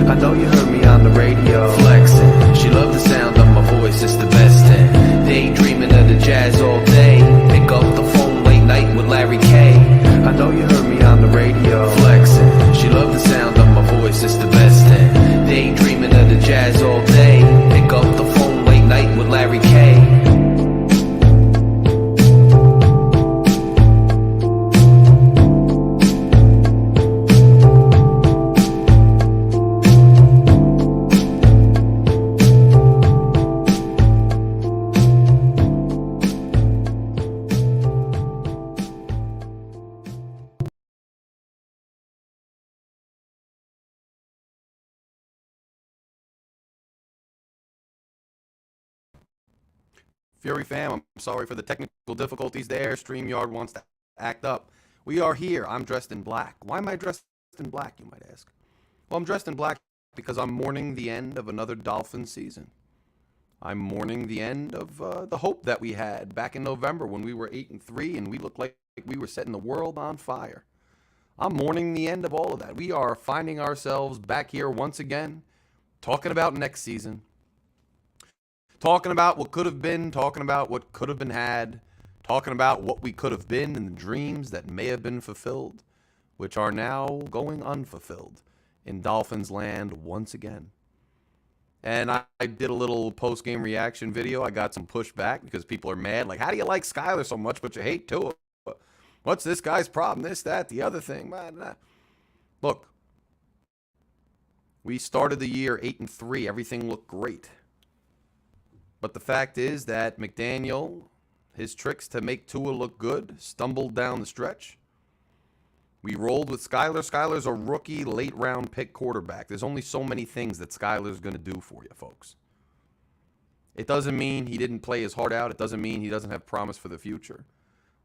I know you heard me on the radio flexing. She loved the sound of my voice, it's the best thing. Daydreaming of the jazz all day. Pick up the phone late night with Larry K. I know you heard me on the radio flexing. She loved the sound of my voice, it's the best thing. Daydreaming of the jazz all day. Pick up the phone late night with Larry K. Fury fam, I'm sorry for the technical difficulties there. StreamYard wants to act up. We are here. I'm dressed in black. Why am I dressed in black, you might ask? Well, I'm dressed in black because I'm mourning the end of another Dolphins season. I'm mourning the end of the hope that we had back in November when we were 8-3 and we looked like we were setting the world on fire. I'm mourning the end of all of that. We are finding ourselves back here once again, talking about next season. Talking about what could have been, talking about what could have been had, talking about what we could have been and the dreams that may have been fulfilled, which are now going unfulfilled in Dolphins land once again. And I did a little post-game reaction video. I got some pushback because people are mad. Like, how do you like Skyler so much, but you hate Tua? What's this guy's problem? This, that, the other thing. Look, we started the year 8-3. Everything looked great. But the fact is that McDaniel, his tricks to make Tua look good, stumbled down the stretch. We rolled with Skyler. Skyler's a rookie, late-round pick quarterback. There's only so many things that Skyler's going to do for you, folks. It doesn't mean he didn't play his heart out. It doesn't mean he doesn't have promise for the future.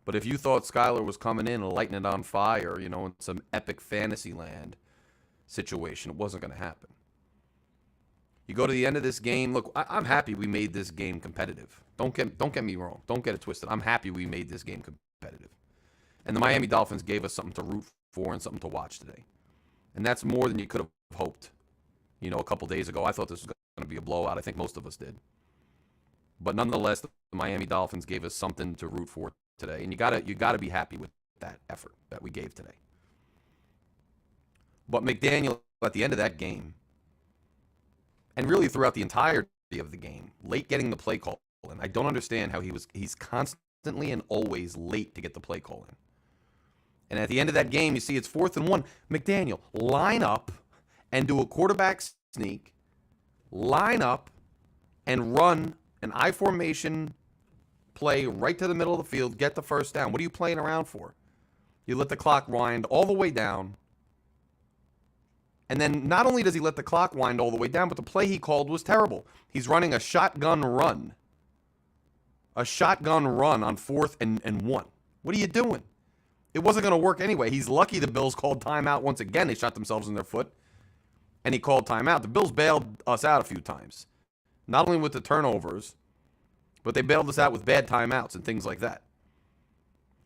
But if you thought Skyler was coming in and lighting it on fire, you know, in some epic fantasy land situation, it wasn't going to happen. You go to the end of this game. Look, I'm happy we made this game competitive. Don't get me wrong. Don't get it twisted. I'm happy we made this game competitive. And the Miami Dolphins gave us something to root for and something to watch today. And that's more than you could have hoped. You know, a couple days ago, I thought this was going to be a blowout. I think most of us did. But nonetheless, the Miami Dolphins gave us something to root for today. And you gotta be happy with that effort that we gave today. But McDaniel, at the end of that game, and really throughout the entirety of the game, late getting the play call in. I don't understand how he's constantly and always late to get the play call in. And at the end of that game, you see it's 4th and 1. McDaniel, line up and do a quarterback sneak, line up and run an I formation play right to the middle of the field, get the first down. What are you playing around for? You let the clock wind all the way down. And then not only does he let the clock wind all the way down, but the play he called was terrible. He's running a shotgun run. A shotgun run on 4th and 1. What are you doing? It wasn't going to work anyway. He's lucky the Bills called timeout once again. They shot themselves in their foot. And he called timeout. The Bills bailed us out a few times. Not only with the turnovers, but they bailed us out with bad timeouts and things like that.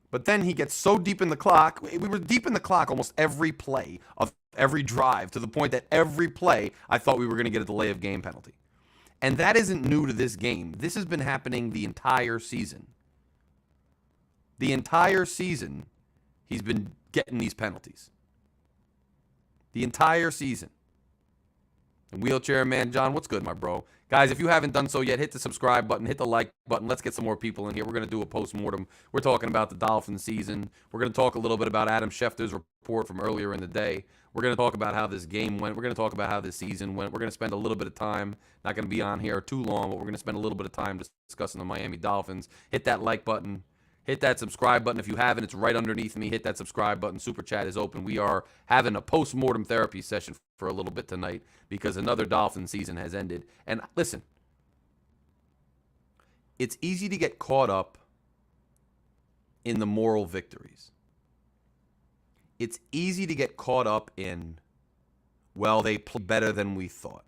But then he gets so deep in the clock. We were deep in the clock almost every play of every drive, to the point that every play I thought we were going to get a delay of game penalty. And that isn't new to this game. This has been happening the entire season. The entire season, he's been getting these penalties. The entire season. And Wheelchair Man John, what's good, my bro? Guys, if you haven't done so yet, hit the subscribe button, hit the like button. Let's get some more people in here. We're going to do a post-mortem. We're talking about the Dolphins season. We're going to talk a little bit about Adam Schefter's report from earlier in the day. We're going to talk about how this game went. We're going to talk about how this season went. We're going to spend a little bit of time, not going to be on here too long, but we're going to spend a little bit of time discussing the Miami Dolphins. Hit that like button. Hit that subscribe button. If you haven't, it's right underneath me. Hit that subscribe button. Super Chat is open. We are having a post-mortem therapy session for a little bit tonight because another Dolphin season has ended. And listen, it's easy to get caught up in the moral victories. It's easy to get caught up in, well, they play better than we thought.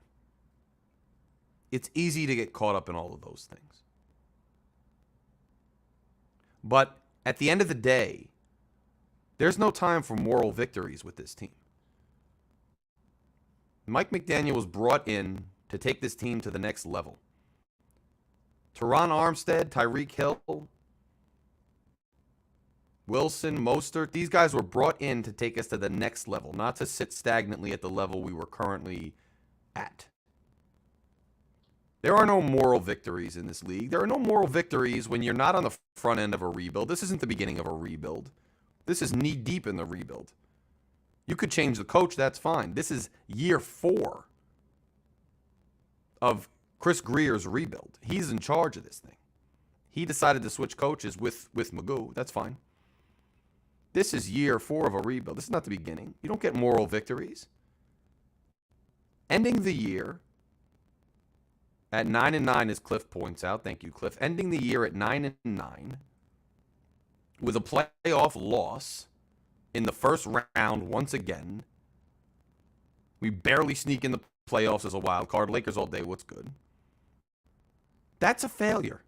It's easy to get caught up in all of those things. But at the end of the day, there's no time for moral victories with this team. Mike McDaniel was brought in to take this team to the next level. Teron Armstead, Tyreek Hill, Wilson, Mostert, these guys were brought in to take us to the next level, not to sit stagnantly at the level we were currently at. There are no moral victories in this league. There are no moral victories when you're not on the front end of a rebuild. This isn't the beginning of a rebuild. This is knee deep in the rebuild. You could change the coach, that's fine. This is year 4 of Chris Greer's rebuild. He's in charge of this thing. He decided to switch coaches with Magoo. That's fine. This is year 4 of a rebuild. This is not the beginning. You don't get moral victories. Ending the year at 9-9, as Cliff points out. Thank you, Cliff. Ending the year at 9-9 with a playoff loss in the first round once again. We barely sneak in the playoffs as a wild card. Lakers all day. What's good? That's a failure.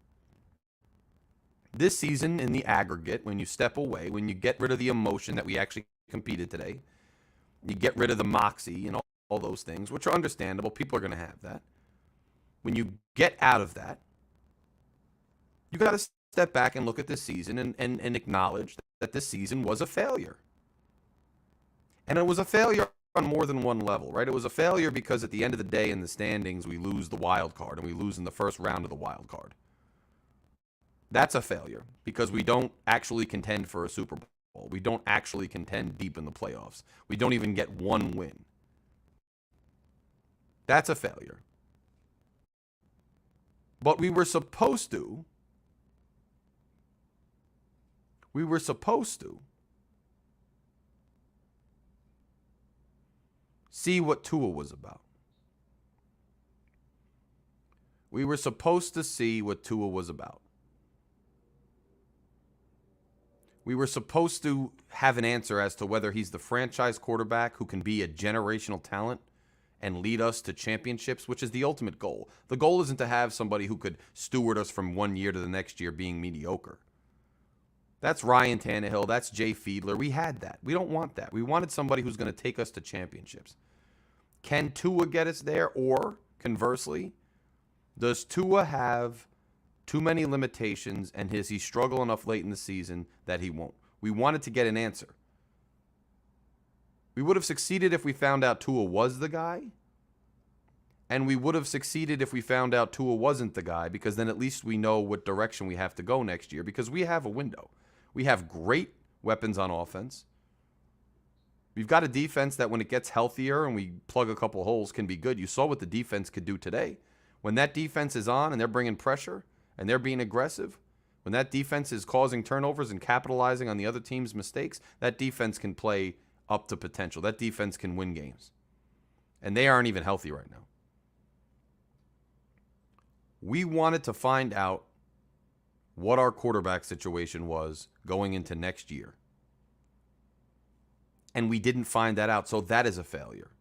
This season, in the aggregate, when you step away, when you get rid of the emotion that we actually competed today, you get rid of the moxie and all those things, which are understandable. People are going to have that. When you get out of that, you got to step back and look at this season and acknowledge that this season was a failure. And it was a failure on more than one level, right? It was a failure because at the end of the day in the standings, we lose the wild card, and we lose in the first round of the wild card. That's a failure because we don't actually contend for a Super Bowl. We don't actually contend deep in the playoffs. We don't even get one win. That's a failure. But we were supposed to see what Tua was about. We were supposed to see what Tua was about. We were supposed to have an answer as to whether he's the franchise quarterback who can be a generational talent and lead us to championships, which is the ultimate goal. The goal isn't to have somebody who could steward us from one year to the next year being mediocre. That's Ryan Tannehill. That's Jay Fiedler. We had that. We don't want that. We wanted somebody who's going to take us to championships. Can Tua get us there? Or, conversely, does Tua have too many limitations and does he struggle enough late in the season that he won't? We wanted to get an answer. We would have succeeded if we found out Tua was the guy. And we would have succeeded if we found out Tua wasn't the guy, because then at least we know what direction we have to go next year, because we have a window. We have great weapons on offense. We've got a defense that when it gets healthier and we plug a couple holes can be good. You saw what the defense could do today. When that defense is on and they're bringing pressure and they're being aggressive, when that defense is causing turnovers and capitalizing on the other team's mistakes, that defense can play up to potential. That defense can win games. And they aren't even healthy right now. We wanted to find out what our quarterback situation was going into next year. And we didn't find that out, so that is a failure.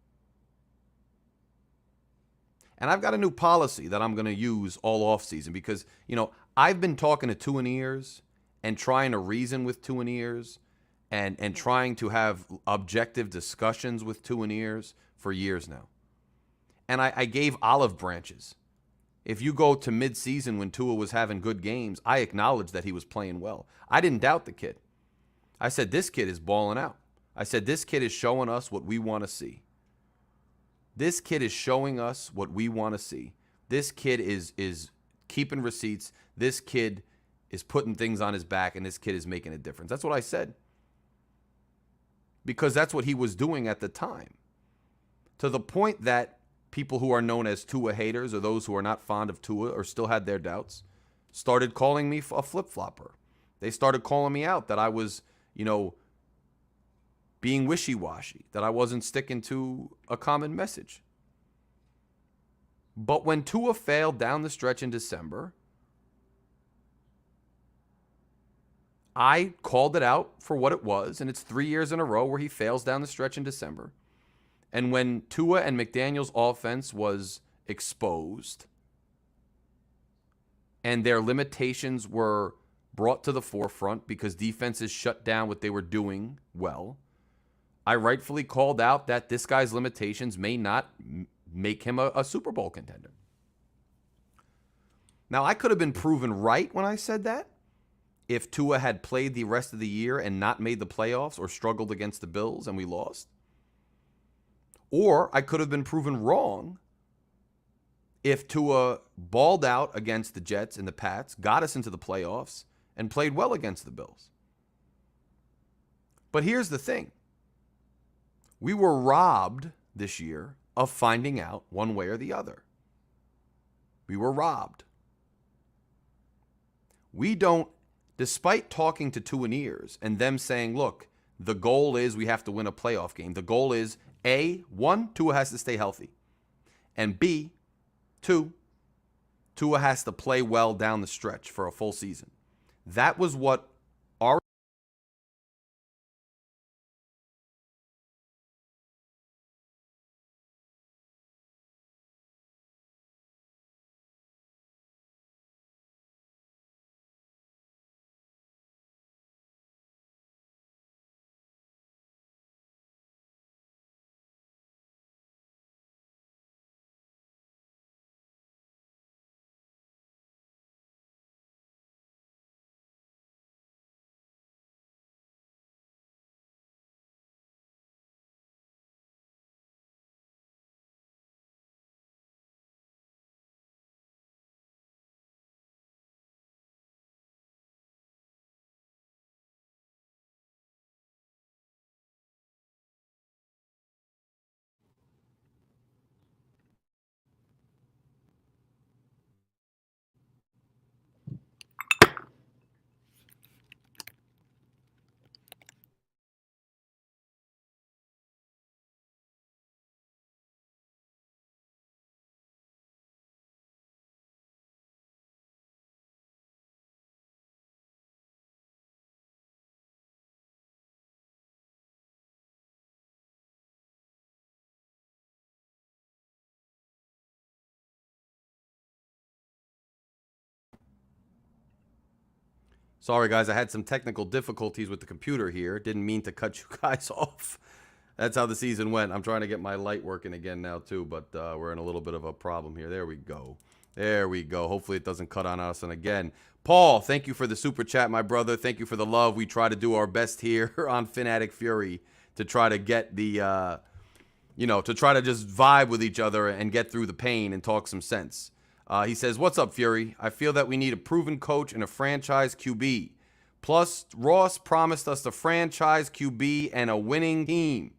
And I've got a new policy that I'm going to use all offseason because, I've been talking to two in ears and trying to reason with two in ears and trying to have objective discussions with two in ears for years now. And I gave olive branches. If you go to midseason when Tua was having good games, I acknowledged that he was playing well. I didn't doubt the kid. I said, this kid is balling out. I said, this kid is showing us what we want to see. This kid is showing us what we want to see. This kid is keeping receipts. This kid is putting things on his back, and this kid is making a difference. That's what I said. Because that's what he was doing at the time. To the point that people who are known as Tua haters, or those who are not fond of Tua or still had their doubts, started calling me a flip-flopper. They started calling me out that I was, being wishy-washy, that I wasn't sticking to a common message. But when Tua failed down the stretch in December, I called it out for what it was, and it's 3 years in a row where he fails down the stretch in December. And when Tua and McDaniel's offense was exposed and their limitations were brought to the forefront because defenses shut down what they were doing well, I rightfully called out that this guy's limitations may not make him a Super Bowl contender. Now, I could have been proven right when I said that if Tua had played the rest of the year and not made the playoffs or struggled against the Bills and we lost. Or I could have been proven wrong if Tua balled out against the Jets and the Pats, got us into the playoffs, and played well against the Bills. But here's the thing. We were robbed this year of finding out one way or the other. We were robbed. We don't, despite talking to Tuaneers and them saying, look, the goal is we have to win a playoff game. The goal is, A, 1, Tua has to stay healthy. And B, 2, Tua has to play well down the stretch for a full season. That was what our Sorry, guys, I had some technical difficulties with the computer here. Didn't mean to cut you guys off. That's how the season went. I'm trying to get my light working again now, too, but we're in a little bit of a problem here. There we go. There we go. Hopefully it doesn't cut on us. And again, Paul, thank you for the super chat, my brother. Thank you for the love. We try to do our best here on Phin Addict Fury to try to get the, to try to just vibe with each other and get through the pain and talk some sense. He says, what's up, Fury? I feel that we need a proven coach and a franchise QB. Plus, Ross promised us a franchise QB and a winning team.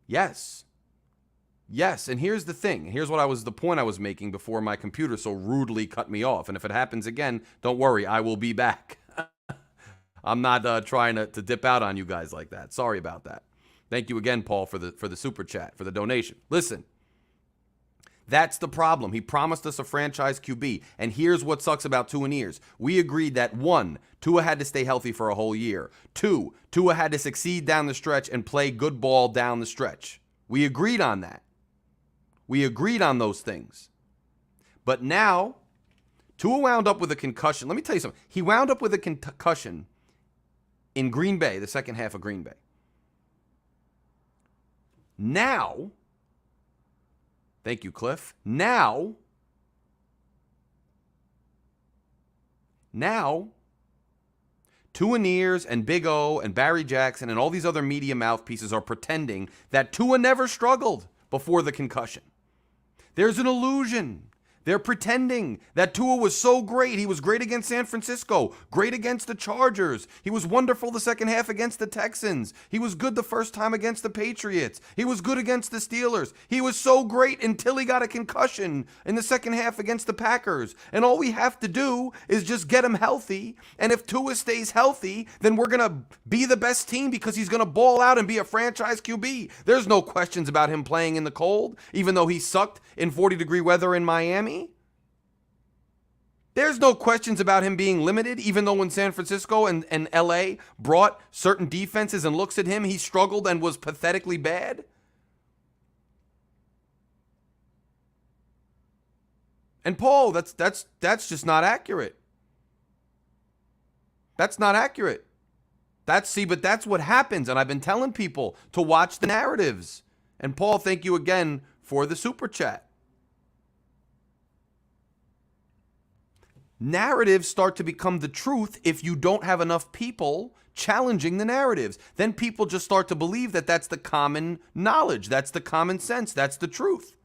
Yes. Yes, and here's the thing. Here's the point I was making before my computer so rudely cut me off. And if it happens again, don't worry, I will be back. I'm not trying to dip out on you guys like that. Sorry about that. Thank you again, Paul, for the super chat, for the donation. Listen. That's the problem. He promised us a franchise QB. And here's what sucks about Tuaneers. We agreed that 1, Tua had to stay healthy for a whole year. 2, Tua had to succeed down the stretch and play good ball down the stretch. We agreed on that. We agreed on those things. But now, Tua wound up with a concussion. Let me tell you something. He wound up with a concussion in Green Bay, the second half of Green Bay. Now, thank you, Cliff. Now, Tuaneers and Big O and Barry Jackson and all these other media mouthpieces are pretending that Tua never struggled before the concussion. There's an illusion. They're pretending that Tua was so great. He was great against San Francisco, great against the Chargers. He was wonderful the second half against the Texans. He was good the first time against the Patriots. He was good against the Steelers. He was so great until he got a concussion in the second half against the Packers. And all we have to do is just get him healthy. And if Tua stays healthy, then we're going to be the best team because he's going to ball out and be a franchise QB. There's no questions about him playing in the cold, even though he sucked in 40-degree weather in Miami. There's no questions about him being limited, even though when San Francisco and LA brought certain defenses and looks at him, he struggled and was pathetically bad. And Paul, that's just not accurate. That's not accurate. But that's what happens. And I've been telling people to watch the narratives. And Paul, thank you again for the super chat. Narratives start to become the truth if you don't have enough people challenging the narratives. Then people just start to believe that that's the common knowledge, that's the common sense, that's the truth.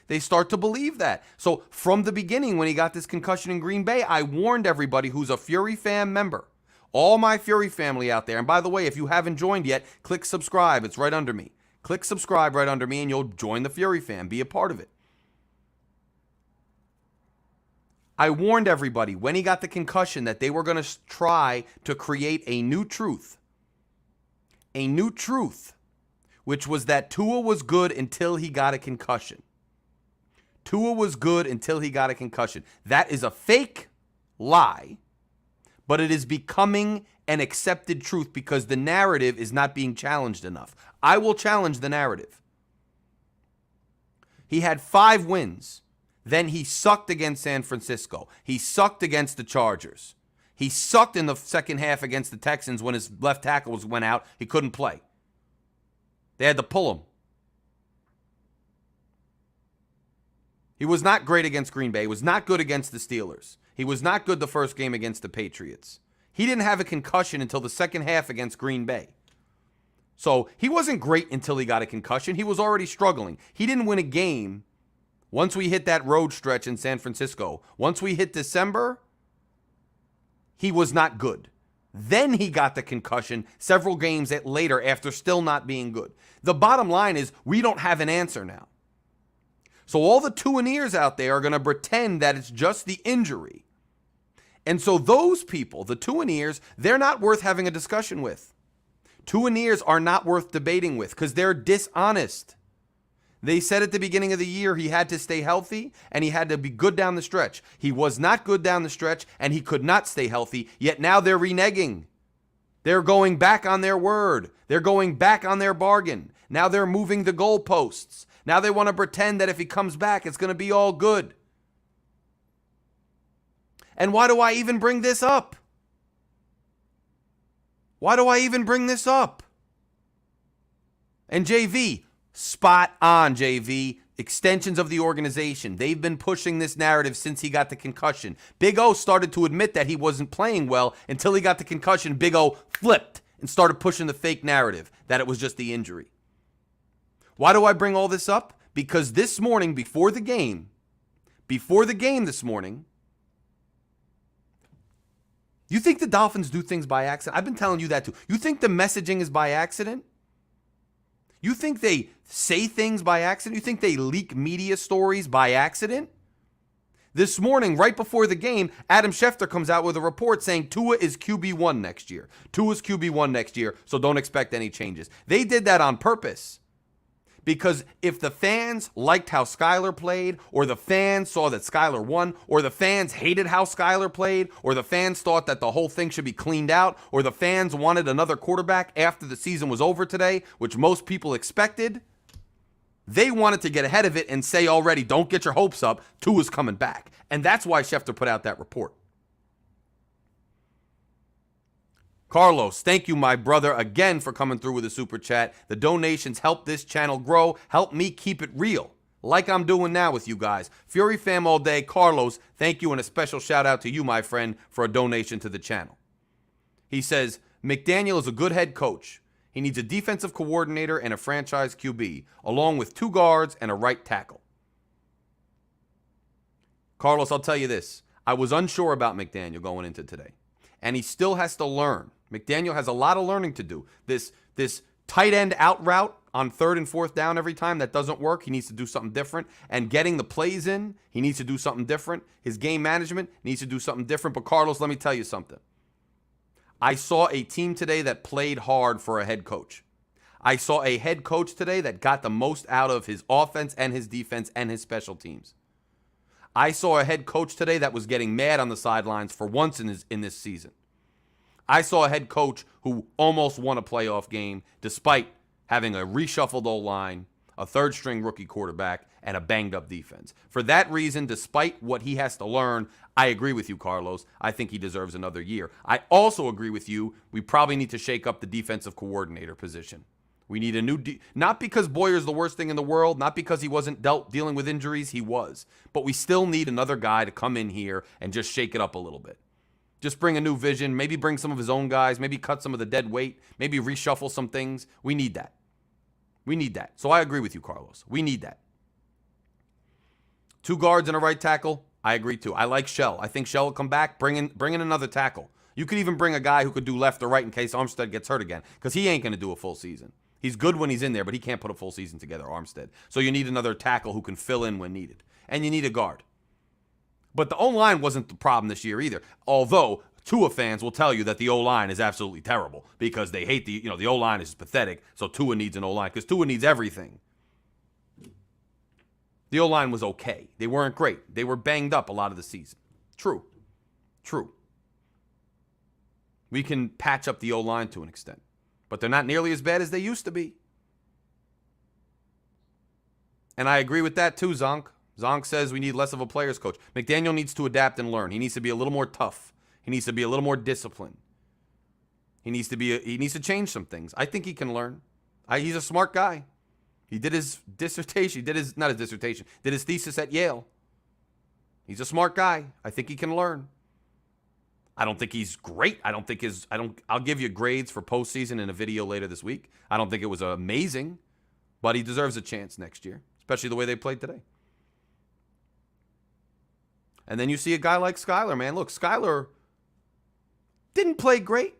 They start to believe that. So from the beginning, when he got this concussion in Green Bay, I warned everybody who's a Fury fan member, all my Fury family out there. And by the way, if you haven't joined yet, click subscribe. It's right under me. Click subscribe right under me and you'll join the Fury fan. Be a part of it. I warned everybody when he got the concussion that they were going to try to create a new truth. A new truth, which was that Tua was good until he got a concussion. Tua was good until he got a concussion. That is a fake lie, but it is becoming an accepted truth because the narrative is not being challenged enough. I will challenge the narrative. He had 5 wins. Then he sucked against San Francisco. He sucked against the Chargers. He sucked in the second half against the Texans when his left tackle went out. He couldn't play. They had to pull him. He was not great against Green Bay. He was not good against the Steelers. He was not good the first game against the Patriots. He didn't have a concussion until the second half against Green Bay. So he wasn't great until he got a concussion. He was already struggling. He didn't win a game. Once we hit that road stretch in San Francisco, once we hit December, he was not good. Then he got the concussion several games later after still not being good. The bottom line is we don't have an answer now. So all the two-and-ears out there are going to pretend that it's just the injury. And so those people, the two-and-ears, they're not worth having a discussion with. Two-and-ears are not worth debating with because they're dishonest. They said at the beginning of the year he had to stay healthy and he had to be good down the stretch. He was not good down the stretch and he could not stay healthy, yet now they're reneging. They're going back on their word. They're going back on their bargain. Now they're moving the goalposts. Now they want to pretend that if he comes back, it's going to be all good. And why do I even bring this up? Why do I even bring this up? And JV, spot on, JV. Extensions of the organization. They've been pushing this narrative since he got the concussion. Big O started to admit that he wasn't playing well until he got the concussion. Big O flipped and started pushing the fake narrative that it was just the injury. Why do I bring all this up? Because this morning, before the game this morning, you think the Dolphins do things by accident? I've been telling you that too. You think the messaging is by accident? You think they say things by accident? You think they leak media stories by accident? This morning, right before the game, Adam Schefter comes out with a report saying Tua is QB1 next year. Tua's QB1 next year, so don't expect any changes. They did that on purpose. Because if the fans liked how Skyler played, or the fans saw that Skyler won, or the fans hated how Skyler played, or the fans thought that the whole thing should be cleaned out, or the fans wanted another quarterback after the season was over today, which most people expected, they wanted to get ahead of it and say already, don't get your hopes up, Tua's coming back. And that's why Schefter put out that report. Carlos, thank you, my brother, again for coming through with a super chat. The donations help this channel grow, help me keep it real, like I'm doing now with you guys. Fury fam all day. Carlos, thank you, and a special shout out to you, my friend, for a donation to the channel. He says, McDaniel is a good head coach. He needs a defensive coordinator and a franchise QB, along with 2 guards and a right tackle. Carlos, I'll tell you this. I was unsure about McDaniel going into today, and he still has to learn. McDaniel has a lot of learning to do. This tight end out route on 3rd and 4th down every time, that doesn't work. He needs to do something different. And getting the plays in, he needs to do something different. His game management needs to do something different. But Carlos, let me tell you something. I saw a team today that played hard for a head coach. I saw a head coach today that got the most out of his offense and his defense and his special teams. I saw a head coach today that was getting mad on the sidelines for once in this season. I saw a head coach who almost won a playoff game despite having a reshuffled O-line, a 3rd-string rookie quarterback, and a banged-up defense. For that reason, despite what he has to learn, I agree with you, Carlos. I think he deserves another year. I also agree with you. We probably need to shake up the defensive coordinator position. We need a new not because Boyer's the worst thing in the world, not because he wasn't dealing with injuries, he was. But we still need another guy to come in here and just shake it up a little bit. Just bring a new vision, maybe bring some of his own guys, maybe cut some of the dead weight, maybe reshuffle some things. We need that. We need that. So I agree with you, Carlos. We need that. 2 guards and a right tackle, I agree too. I like Shell. I think Shell will come back, bring in another tackle. You could even bring a guy who could do left or right in case Armstead gets hurt again, because he ain't going to do a full season. He's good when he's in there, but he can't put a full season together, Armstead. So you need another tackle who can fill in when needed. And you need a guard. But the O-line wasn't the problem this year either. Although Tua fans will tell you that the O-line is absolutely terrible because they hate the O-line is pathetic, so Tua needs an O-line because Tua needs everything. The O-line was okay. They weren't great. They were banged up a lot of the season. True. We can patch up the O-line to an extent. But they're not nearly as bad as they used to be. And I agree with that too, Zonk. Zonk says we need less of a player's coach. McDaniel needs to adapt and learn. He needs to be a little more tough. He needs to be a little more disciplined. He needs to change some things. I think he can learn. He's a smart guy. He did his dissertation. Did his thesis at Yale. He's a smart guy. I think he can learn. I don't think he's great. I'll give you grades for postseason in a video later this week. I don't think it was amazing, but he deserves a chance next year, especially the way they played today. And then you see a guy like Skyler, man. Look, Skyler didn't play great.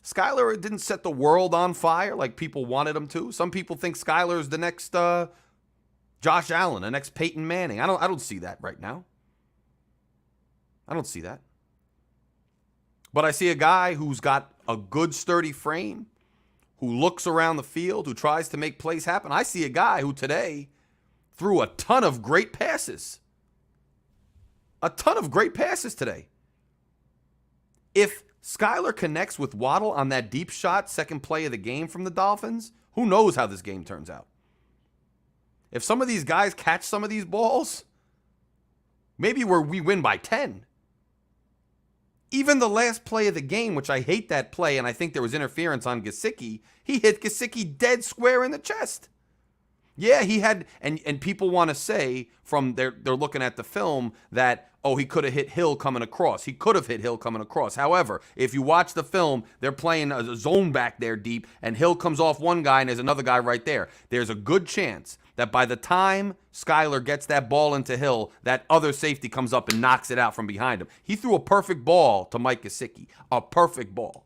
Skyler didn't set the world on fire like people wanted him to. Some people think Skyler is the next Josh Allen, the next Peyton Manning. I don't see that right now. I don't see that. But I see a guy who's got a good, sturdy frame, who looks around the field, who tries to make plays happen. I see a guy who today threw a ton of great passes. A ton of great passes today. If Skyler connects with Waddle on that deep shot, second play of the game from the Dolphins, who knows how this game turns out? If some of these guys catch some of these balls, maybe we win by 10. Even the last play of the game, which I hate that play, and I think there was interference on Gesicki, he hit Gesicki dead square in the chest. Yeah, he had, and people want to say from they're looking at the film that, oh, he could have hit Hill coming across. He could have hit Hill coming across. However, if you watch the film, they're playing a zone back there deep, and Hill comes off one guy, and there's another guy right there. There's a good chance that by the time Skyler gets that ball into Hill, that other safety comes up and knocks it out from behind him. He threw a perfect ball to Mike Gesicki. A perfect ball.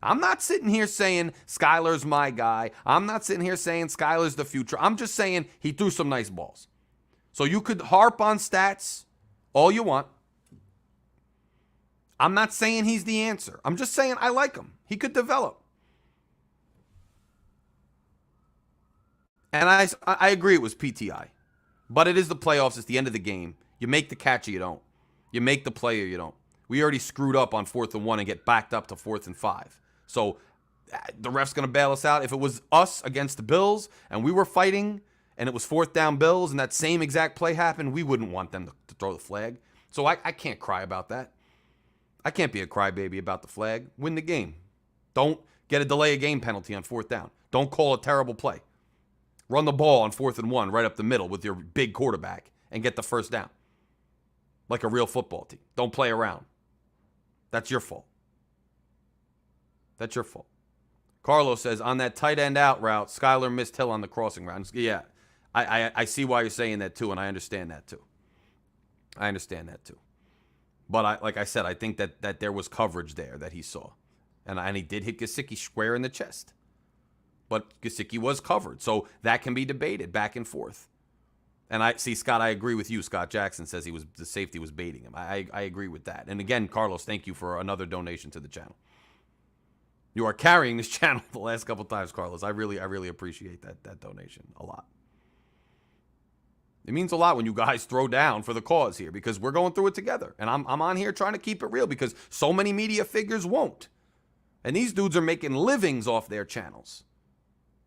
I'm not sitting here saying Skyler's my guy. I'm not sitting here saying Skyler's the future. I'm just saying he threw some nice balls. So you could harp on stats all you want. I'm not saying he's the answer. I'm just saying I like him. He could develop. And I agree it was PTI. But it is the playoffs. It's the end of the game. You make the catch or you don't. You make the play or you don't. We already screwed up on 4th and 1 and get backed up to 4th and 5. So the ref's going to bail us out. If it was us against the Bills and we were fighting and it was 4th down Bills and that same exact play happened, we wouldn't want them to throw the flag. So I can't cry about that. I can't be a crybaby about the flag. Win the game. Don't get a delay of game penalty on 4th down. Don't call a terrible play. Run the ball on 4th and 1 right up the middle with your big quarterback and get the first down. Like a real football team. Don't play around. That's your fault. That's your fault. Carlos says, on that tight end out route, Skyler missed Hill on the crossing route. Yeah, I see why you're saying that too, and I understand that too. But like I said, I think that there was coverage there that he saw. And he did hit Gesicki square in the chest. But Gesicki was covered. So that can be debated back and forth. And I see, Scott, I agree with you. Scott Jackson says the safety was baiting him. I agree with that. And again, Carlos, thank you for another donation to the channel. You are carrying this channel the last couple times, Carlos. I really appreciate that donation a lot. It means a lot when you guys throw down for the cause here because we're going through it together. And I'm on here trying to keep it real because so many media figures won't. And these dudes are making livings off their channels.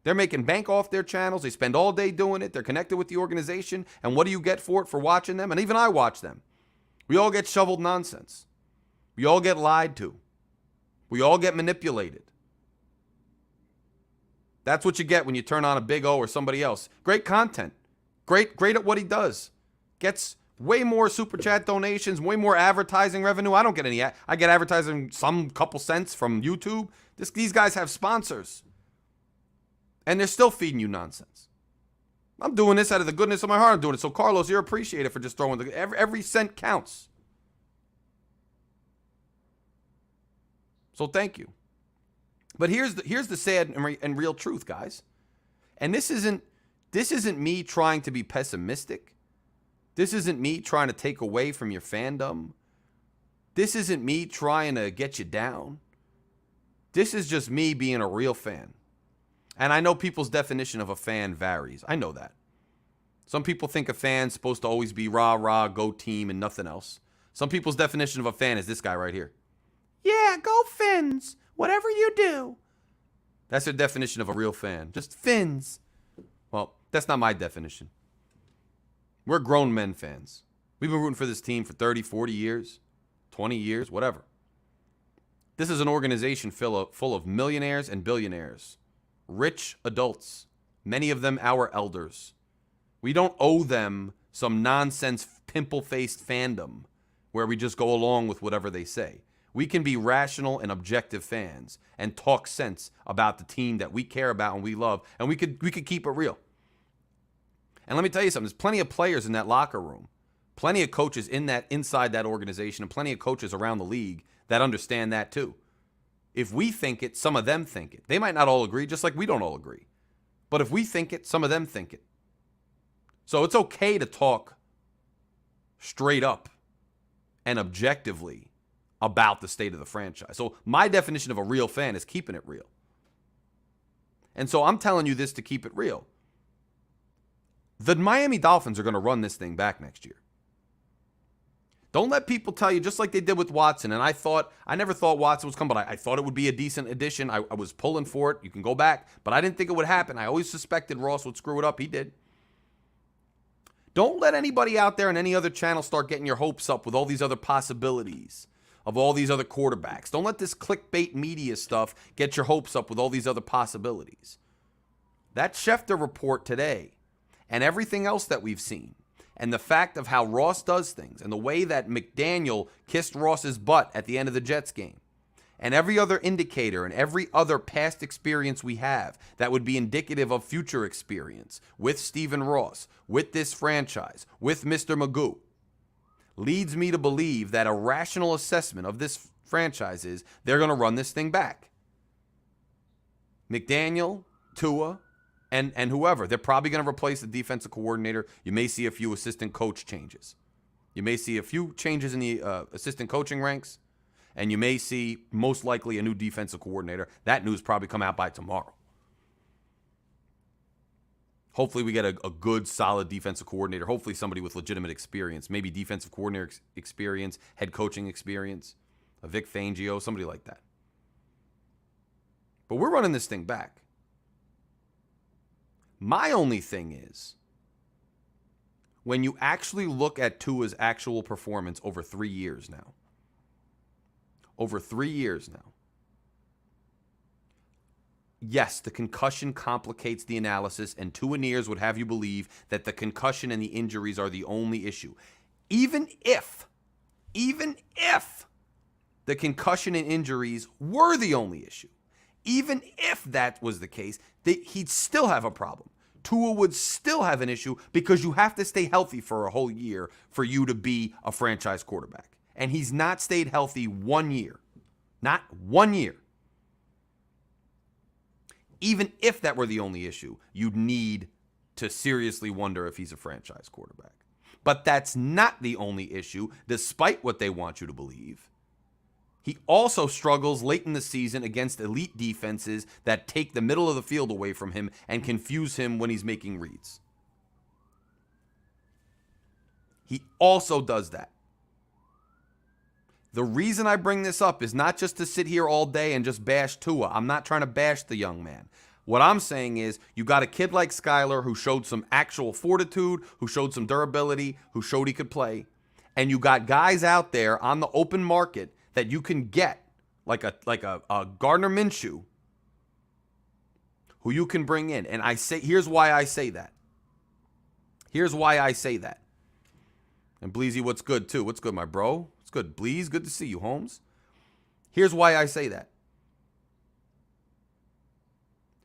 They're making bank off their channels. They spend all day doing it. They're connected with the organization. And what do you get for it for watching them? And even I watch them. We all get shoveled nonsense. We all get lied to. We all get manipulated. That's what you get when you turn on a Big O or somebody else. Great content. Great at what he does. Gets way more super chat donations, way more advertising revenue. I don't get any. I get advertising some couple cents from YouTube. These guys have sponsors. And they're still feeding you nonsense. I'm doing this out of the goodness of my heart. I'm doing it. So, Carlos, you're appreciated for just throwing every cent counts. So thank you. But here's the sad and real truth, guys. And this isn't me trying to be pessimistic. This isn't me trying to take away from your fandom. This isn't me trying to get you down. This is just me being a real fan. And I know people's definition of a fan varies. I know that. Some people think a fan's supposed to always be rah, rah, go team and nothing else. Some people's definition of a fan is this guy right here. Yeah, go Fins. Whatever you do. That's their definition of a real fan. Just Fins. Well, that's not my definition. We're grown men fans. We've been rooting for this team for 30, 40 years, 20 years, whatever. This is an organization full of millionaires and billionaires. Rich adults. Many of them our elders. We don't owe them some nonsense pimple-faced fandom where we just go along with whatever they say. We can be rational and objective fans and talk sense about the team that we care about and we love, and we could keep it real. And let me tell you something, there's plenty of players in that locker room, plenty of coaches inside that organization, and plenty of coaches around the league that understand that too. If we think it, some of them think it. They might not all agree, just like we don't all agree. But if we think it, some of them think it. So it's okay to talk straight up and objectively about the state of the franchise. So my definition of a real fan is keeping it real. And so I'm telling you this to keep it real. The Miami Dolphins are going to run this thing back next year. Don't let people tell you, just like they did with Watson. And I never thought Watson was coming, but I thought it would be a decent addition. I was pulling for it. You can go back. But I didn't think it would happen. I always suspected Ross would screw it up. He did. Don't let anybody out there on any other channel start getting your hopes up with all these other possibilities of all these other quarterbacks. Don't let this clickbait media stuff get your hopes up with all these other possibilities. That Schefter report today and everything else that we've seen and the fact of how Ross does things and the way that McDaniel kissed Ross's butt at the end of the Jets game and every other indicator and every other past experience we have that would be indicative of future experience with Stephen Ross, with this franchise, with Mr. Magoo, leads me to believe that a rational assessment of this franchise is they're going to run this thing back. McDaniel, Tua, and whoever. They're probably going to replace the defensive coordinator. You may see a few assistant coach changes. You may see a few changes in the assistant coaching ranks, and you may see most likely a new defensive coordinator. That news probably come out by tomorrow. Hopefully we get a good, solid defensive coordinator. Hopefully somebody with legitimate experience. Maybe defensive coordinator experience, head coaching experience, a Vic Fangio, somebody like that. But we're running this thing back. My only thing is, when you actually look at Tua's actual performance over 3 years now, yes, the concussion complicates the analysis, and Tua Nears would have you believe that the concussion and the injuries are the only issue. Even if the concussion and injuries were the only issue, even if that was the case, he'd still have a problem. Tua would still have an issue because you have to stay healthy for a whole year for you to be a franchise quarterback. And he's not stayed healthy 1 year. Not 1 year. Even if that were the only issue, you'd need to seriously wonder if he's a franchise quarterback. But that's not the only issue, despite what they want you to believe. He also struggles late in the season against elite defenses that take the middle of the field away from him and confuse him when he's making reads. He also does that. The reason I bring this up is not just to sit here all day and just bash Tua. I'm not trying to bash the young man. What I'm saying is you got a kid like Skylar who showed some actual fortitude, who showed some durability, who showed he could play. And you got guys out there on the open market that you can get, like a Gardner Minshew, who you can bring in. And here's why I say that. Here's why I say that. And Bleezy, what's good too? What's good, my bro? It's good. Bleez, good to see you, Holmes. Here's why I say that.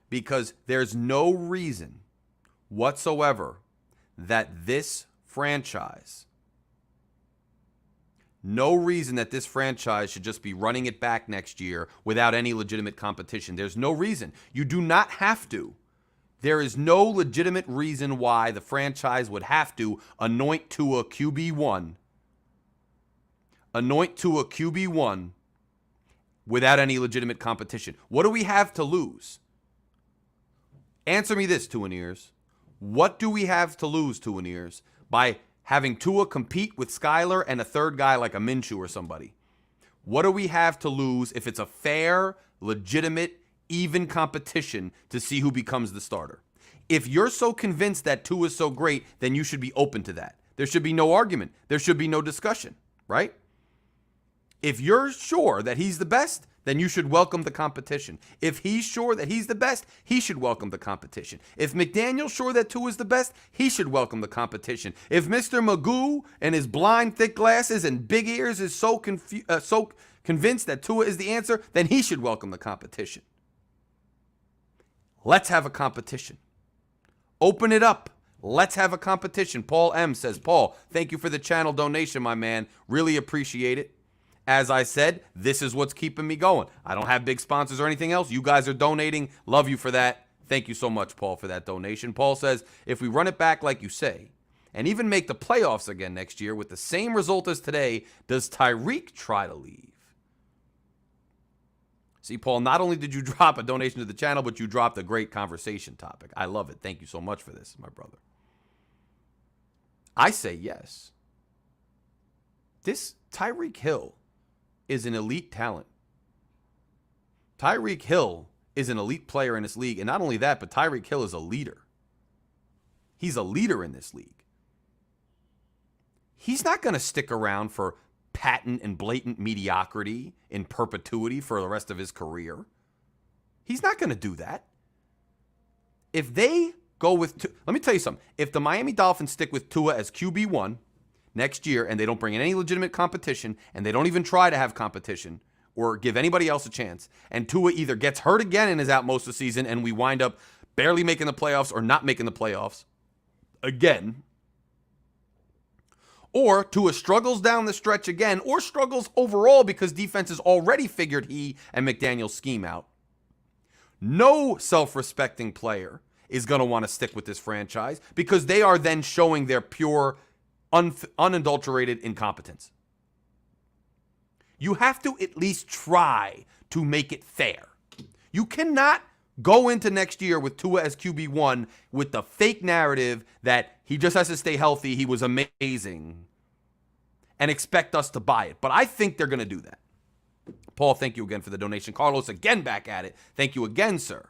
Because there's no reason whatsoever that this franchise should just be running it back next year without any legitimate competition. There's no reason. You do not have to. There is no legitimate reason why the franchise would have to anoint Tua QB1. Anoint Tua QB1 without any legitimate competition. What do we have to lose? Answer me this, Tuaneers. What do we have to lose, Tuaneers, by having Tua compete with Skylar and a third guy like a Minshew or somebody? What do we have to lose if it's a fair, legitimate, even competition to see who becomes the starter? If you're so convinced that Tua is so great, then you should be open to that. There should be no argument. There should be no discussion, right? If you're sure that he's the best, then you should welcome the competition. If he's sure that he's the best, he should welcome the competition. If McDaniel's sure that Tua is the best, he should welcome the competition. If Mr. Magoo and his blind, thick glasses and big ears is so convinced that Tua is the answer, then he should welcome the competition. Let's have a competition. Open it up. Let's have a competition. Paul M. says, Paul, thank you for the channel donation, my man. Really appreciate it. As I said, this is what's keeping me going. I don't have big sponsors or anything else. You guys are donating. Love you for that. Thank you so much, Paul, for that donation. Paul says, if we run it back like you say, and even make the playoffs again next year with the same result as today, does Tyreek try to leave? See, Paul, not only did you drop a donation to the channel, but you dropped a great conversation topic. I love it. Thank you so much for this, my brother. I say yes. This Tyreek Hill is an elite talent. Tyreek Hill is an elite player in this league. And not only that, but Tyreek Hill is a leader. He's a leader in this league. He's not going to stick around for patent and blatant mediocrity in perpetuity for the rest of his career. He's not going to do that. If they go with, let me tell you something. If the Miami Dolphins stick with Tua as QB1 next year and they don't bring in any legitimate competition and they don't even try to have competition or give anybody else a chance, and Tua either gets hurt again and is out most of the season and we wind up barely making the playoffs or not making the playoffs again, or Tua struggles down the stretch again, or struggles overall because defense has already figured he and McDaniel's scheme out, no self-respecting player is going to want to stick with this franchise because they are then showing their pure, unadulterated incompetence. You have to at least try to make it fair. You cannot go into next year with Tua as QB1 with the fake narrative that he just has to stay healthy, he was amazing, and expect us to buy it. But I think they're going to do that. Paul, thank you again for the donation. Carlos, again back at it. Thank you again, sir.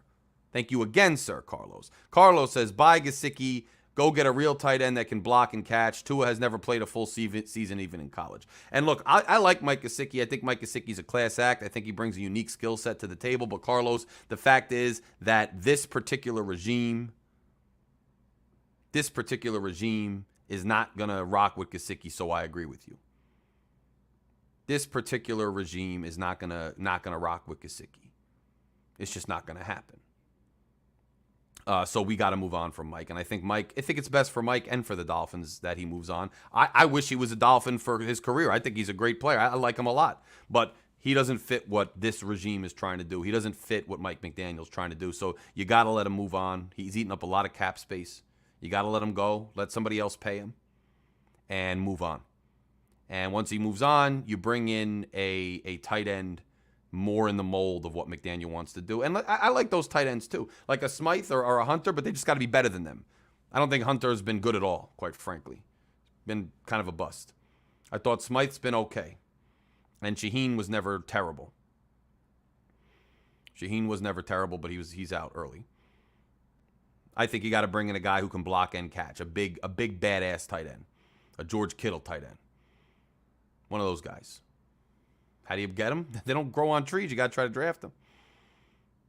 Thank you again, sir, Carlos. Carlos says, buy Gesicki, go get a real tight end that can block and catch. Tua has never played a full season even in college. And look, I like Mike Gesicki. I think Mike Gesicki's a class act. I think he brings a unique skill set to the table. But Carlos, the fact is that this particular regime is not going to rock with Gesicki, so I agree with you. This particular regime is not gonna rock with Gesicki. It's just not going to happen. So we got to move on from Mike. And I think it's best for Mike and for the Dolphins that he moves on. I wish he was a Dolphin for his career. I think he's a great player. I like him a lot. But he doesn't fit what this regime is trying to do. He doesn't fit what Mike McDaniel's trying to do. So you got to let him move on. He's eating up a lot of cap space. You got to let him go. Let somebody else pay him and move on. And once he moves on, you bring in a tight end more in the mold of what McDaniel wants to do. And I like those tight ends too, like a Smythe or a Hunter, but they just got to be better than them. I don't think Hunter's been good at all, quite frankly. Been kind of a bust. I thought Smythe's been okay. And Shaheen was never terrible. But he's out early. I think you got to bring in a guy who can block and catch, a big badass tight end, a George Kittle tight end. One of those guys. How do you get them? They don't grow on trees. You got to try to draft them.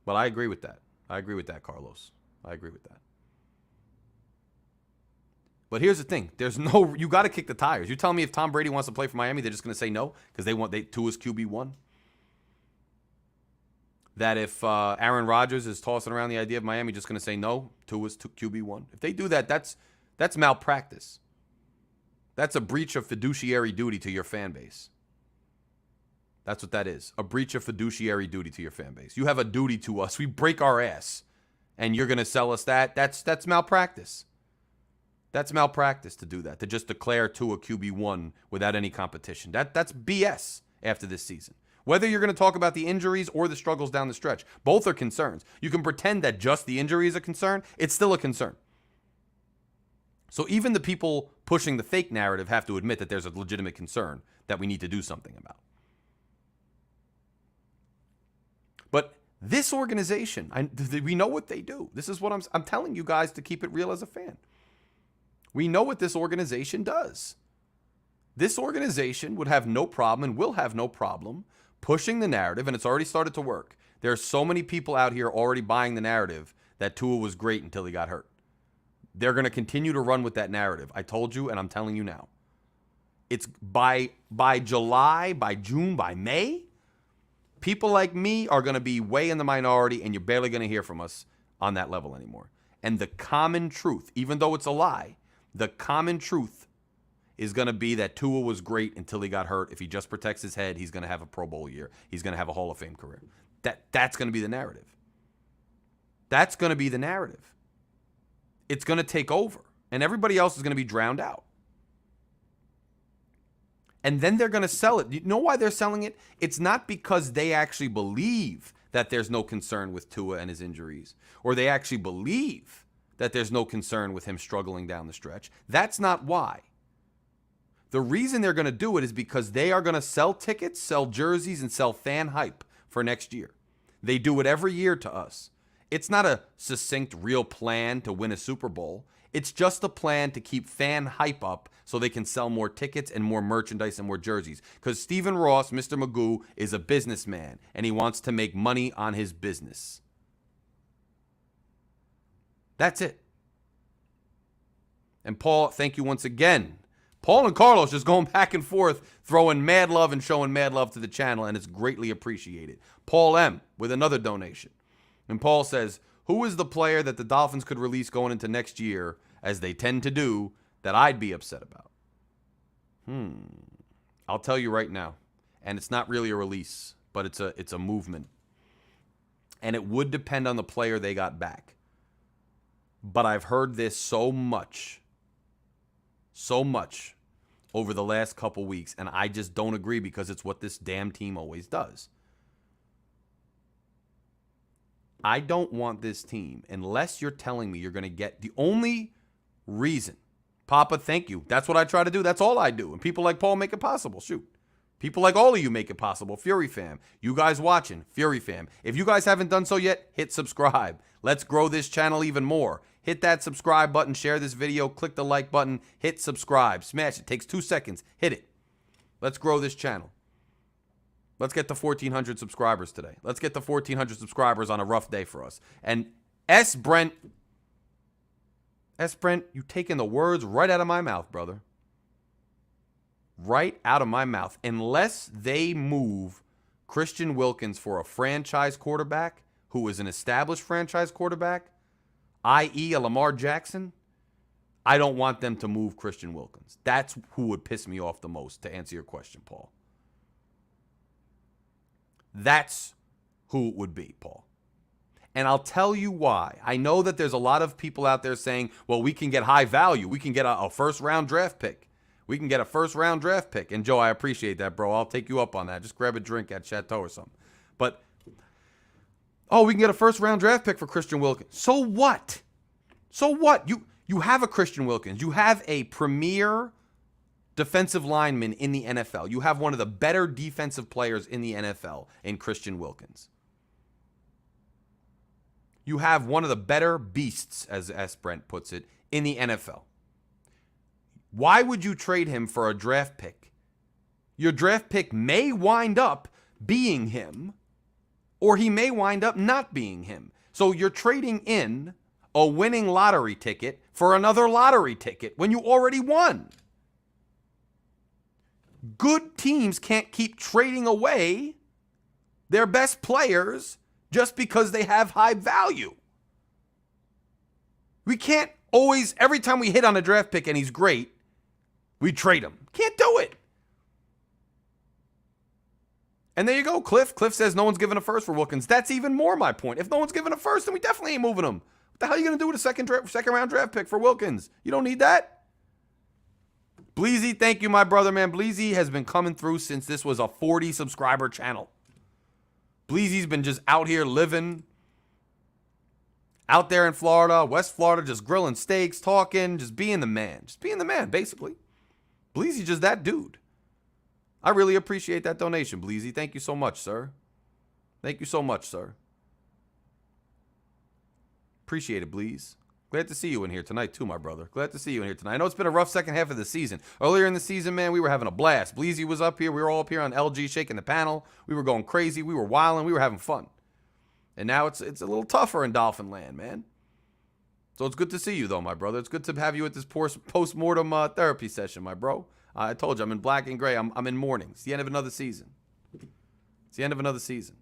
But I agree with that. I agree with that, Carlos. I agree with that. But here's the thing. You got to kick the tires. You tell me if Tom Brady wants to play for Miami, they're just going to say no because Tua's QB1? That if Aaron Rodgers is tossing around the idea of Miami, just going to say no, Tua's QB1? If they do that, that's malpractice. That's a breach of fiduciary duty to your fan base. That's what that is. A breach of fiduciary duty to your fan base. You have a duty to us. We break our ass. And you're going to sell us that? That's malpractice. That's malpractice to do that. To just declare Tua QB1 without any competition. That's BS after this season. Whether you're going to talk about the injuries or the struggles down the stretch, both are concerns. You can pretend that just the injury is a concern. It's still a concern. So even the people pushing the fake narrative have to admit that there's a legitimate concern that we need to do something about. But this organization, we know what they do. This is what I'm telling you guys to keep it real as a fan. We know what this organization does. This organization would have no problem and will have no problem pushing the narrative, and it's already started to work. There are so many people out here already buying the narrative that Tua was great until he got hurt. They're going to continue to run with that narrative. I told you, and I'm telling you now. It's by July, by June, by May, people like me are going to be way in the minority, and you're barely going to hear from us on that level anymore. And the common truth, even though it's a lie, the common truth is going to be that Tua was great until he got hurt. If he just protects his head, he's going to have a Pro Bowl year. He's going to have a Hall of Fame career. That's going to be the narrative. That's going to be the narrative. It's going to take over, and everybody else is going to be drowned out. And then they're going to sell it. You know why they're selling it? It's not because they actually believe that there's no concern with Tua and his injuries, or they actually believe that there's no concern with him struggling down the stretch. That's not why. The reason they're going to do it is because they are going to sell tickets, sell jerseys, and sell fan hype for next year. They do it every year to us. It's not a succinct, real plan to win a Super Bowl. It's just a plan to keep fan hype up so they can sell more tickets and more merchandise and more jerseys. Because Stephen Ross, Mr. Magoo, is a businessman, and he wants to make money on his business. That's it. And Paul, thank you once again. Paul and Carlos just going back and forth, throwing mad love and showing mad love to the channel, and it's greatly appreciated. Paul M. with another donation. And Paul says, who is the player that the Dolphins could release going into next year, as they tend to do, that I'd be upset about? I'll tell you right now. And it's not really a release, but it's a movement. And it would depend on the player they got back. But I've heard this so much over the last couple weeks, and I just don't agree because it's what this damn team always does. I don't want this team, unless you're telling me you're going to get the only reason. Papa, thank you. That's what I try to do. That's all I do. And people like Paul make it possible. Shoot. People like all of you make it possible. Fury fam. You guys watching. Fury fam. If you guys haven't done so yet, hit subscribe. Let's grow this channel even more. Hit that subscribe button. Share this video. Click the like button. Hit subscribe. Smash it. Takes 2 seconds. Hit it. Let's grow this channel. Let's get to 1,400 subscribers today. Let's get to 1,400 subscribers on a rough day for us. And Brent, you taking the words right out of my mouth, brother. Right out of my mouth. Unless they move Christian Wilkins for a franchise quarterback who is an established franchise quarterback, i.e. a Lamar Jackson, I don't want them to move Christian Wilkins. That's who would piss me off the most, to answer your question, Paul. That's who it would be, Paul. And I'll tell you why. I know that there's a lot of people out there saying, well, we can get high value. We can get a first-round draft pick. We can get a first-round draft pick. And, Joe, I appreciate that, bro. I'll take you up on that. Just grab a drink at Chateau or something. But, we can get a first-round draft pick for Christian Wilkins. So what? So what? You have a Christian Wilkins. You have a premier defensive lineman in the NFL. You have one of the better defensive players in the NFL in Christian Wilkins. you have one of the better beasts, as S. Brent puts it, in the NFL. Why would you trade him for a draft pick? Your draft pick may wind up being him, or he may wind up not being him. So you're trading in a winning lottery ticket for another lottery ticket when you already won. Good teams can't keep trading away their best players just because they have high value. We can't always, every time we hit on a draft pick and he's great, we trade him. Can't do it. And there you go, Cliff. Cliff says no one's giving a first for Wilkins. That's even more my point. If no one's giving a first, then we definitely ain't moving him. What the hell are you going to do with a second round draft pick for Wilkins? You don't need that. Bleezy, thank you, my brother, man. Bleezy has been coming through since this was a 40 subscriber channel. Bleezy's been just out here living. Out there in Florida, West Florida, just grilling steaks, talking, just being the man. Just being the man, basically. Bleezy's just that dude. I really appreciate that donation, Bleezy. Thank you so much, sir. Thank you so much, sir. Appreciate it, Bleez. Glad to see you in here tonight, too, my brother. Glad to see you in here tonight. I know it's been a rough second half of the season. Earlier in the season, man, we were having a blast. Bleezy was up here. We were all up here on LG shaking the panel. We were going crazy. We were wilding. We were having fun. And now it's a little tougher in Dolphin land, man. So it's good to see you, though, my brother. It's good to have you at this post-mortem therapy session, my bro. I told you, I'm in black and gray. I'm in mourning. It's the end of another season. It's the end of another season.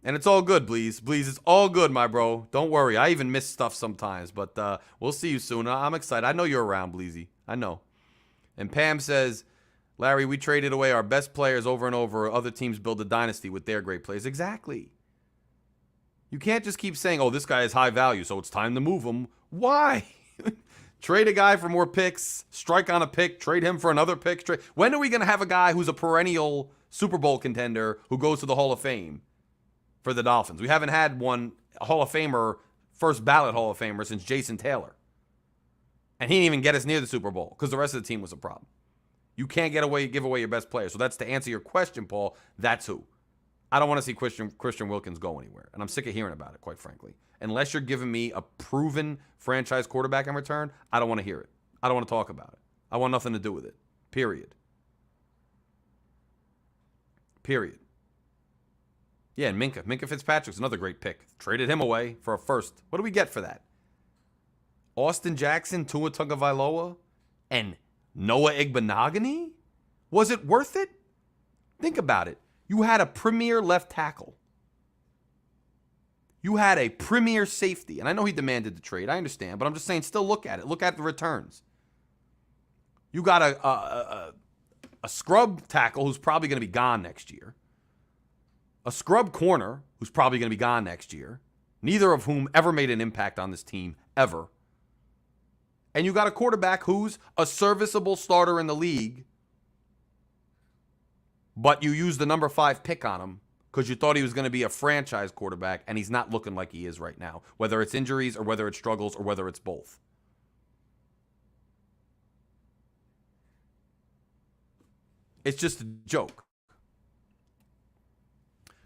And it's all good, Bleez. Bleez, it's all good, my bro. Don't worry. I even miss stuff sometimes, but we'll see you soon. I'm excited. I know you're around, Bleezy. I know. And Pam says, Larry, we traded away our best players over and over. Other teams build a dynasty with their great players. Exactly. You can't just keep saying, oh, this guy is high value, so it's time to move him. Why? Trade a guy for more picks, strike on a pick, trade him for another pick. When are we going to have a guy who's a perennial Super Bowl contender who goes to the Hall of Fame for the Dolphins? We haven't had one, a Hall of Famer, first ballot Hall of Famer since Jason Taylor. And he didn't even get us near the Super Bowl because the rest of the team was a problem. You can't give away your best player. So that's to answer your question, Paul. That's who. I don't want to see Christian Wilkins go anywhere. And I'm sick of hearing about it, quite frankly. Unless you're giving me a proven franchise quarterback in return, I don't want to hear it. I don't want to talk about it. I want nothing to do with it. Period. Period. Yeah, and Minka Fitzpatrick's another great pick. Traded him away for a first. What do we get for that? Austin Jackson, Tua Tagovailoa, and Noah Igbenogany? Was it worth it? Think about it. You had a premier left tackle. You had a premier safety. And I know he demanded the trade. I understand. But I'm just saying, still look at it. Look at the returns. You got a scrub tackle who's probably going to be gone next year. A scrub corner who's probably going to be gone next year. Neither of whom ever made an impact on this team, ever. And you got a quarterback who's a serviceable starter in the league, but you used the number 5 pick on him because you thought he was going to be a franchise quarterback, and he's not looking like he is right now, whether it's injuries or whether it's struggles or whether it's both. It's just a joke.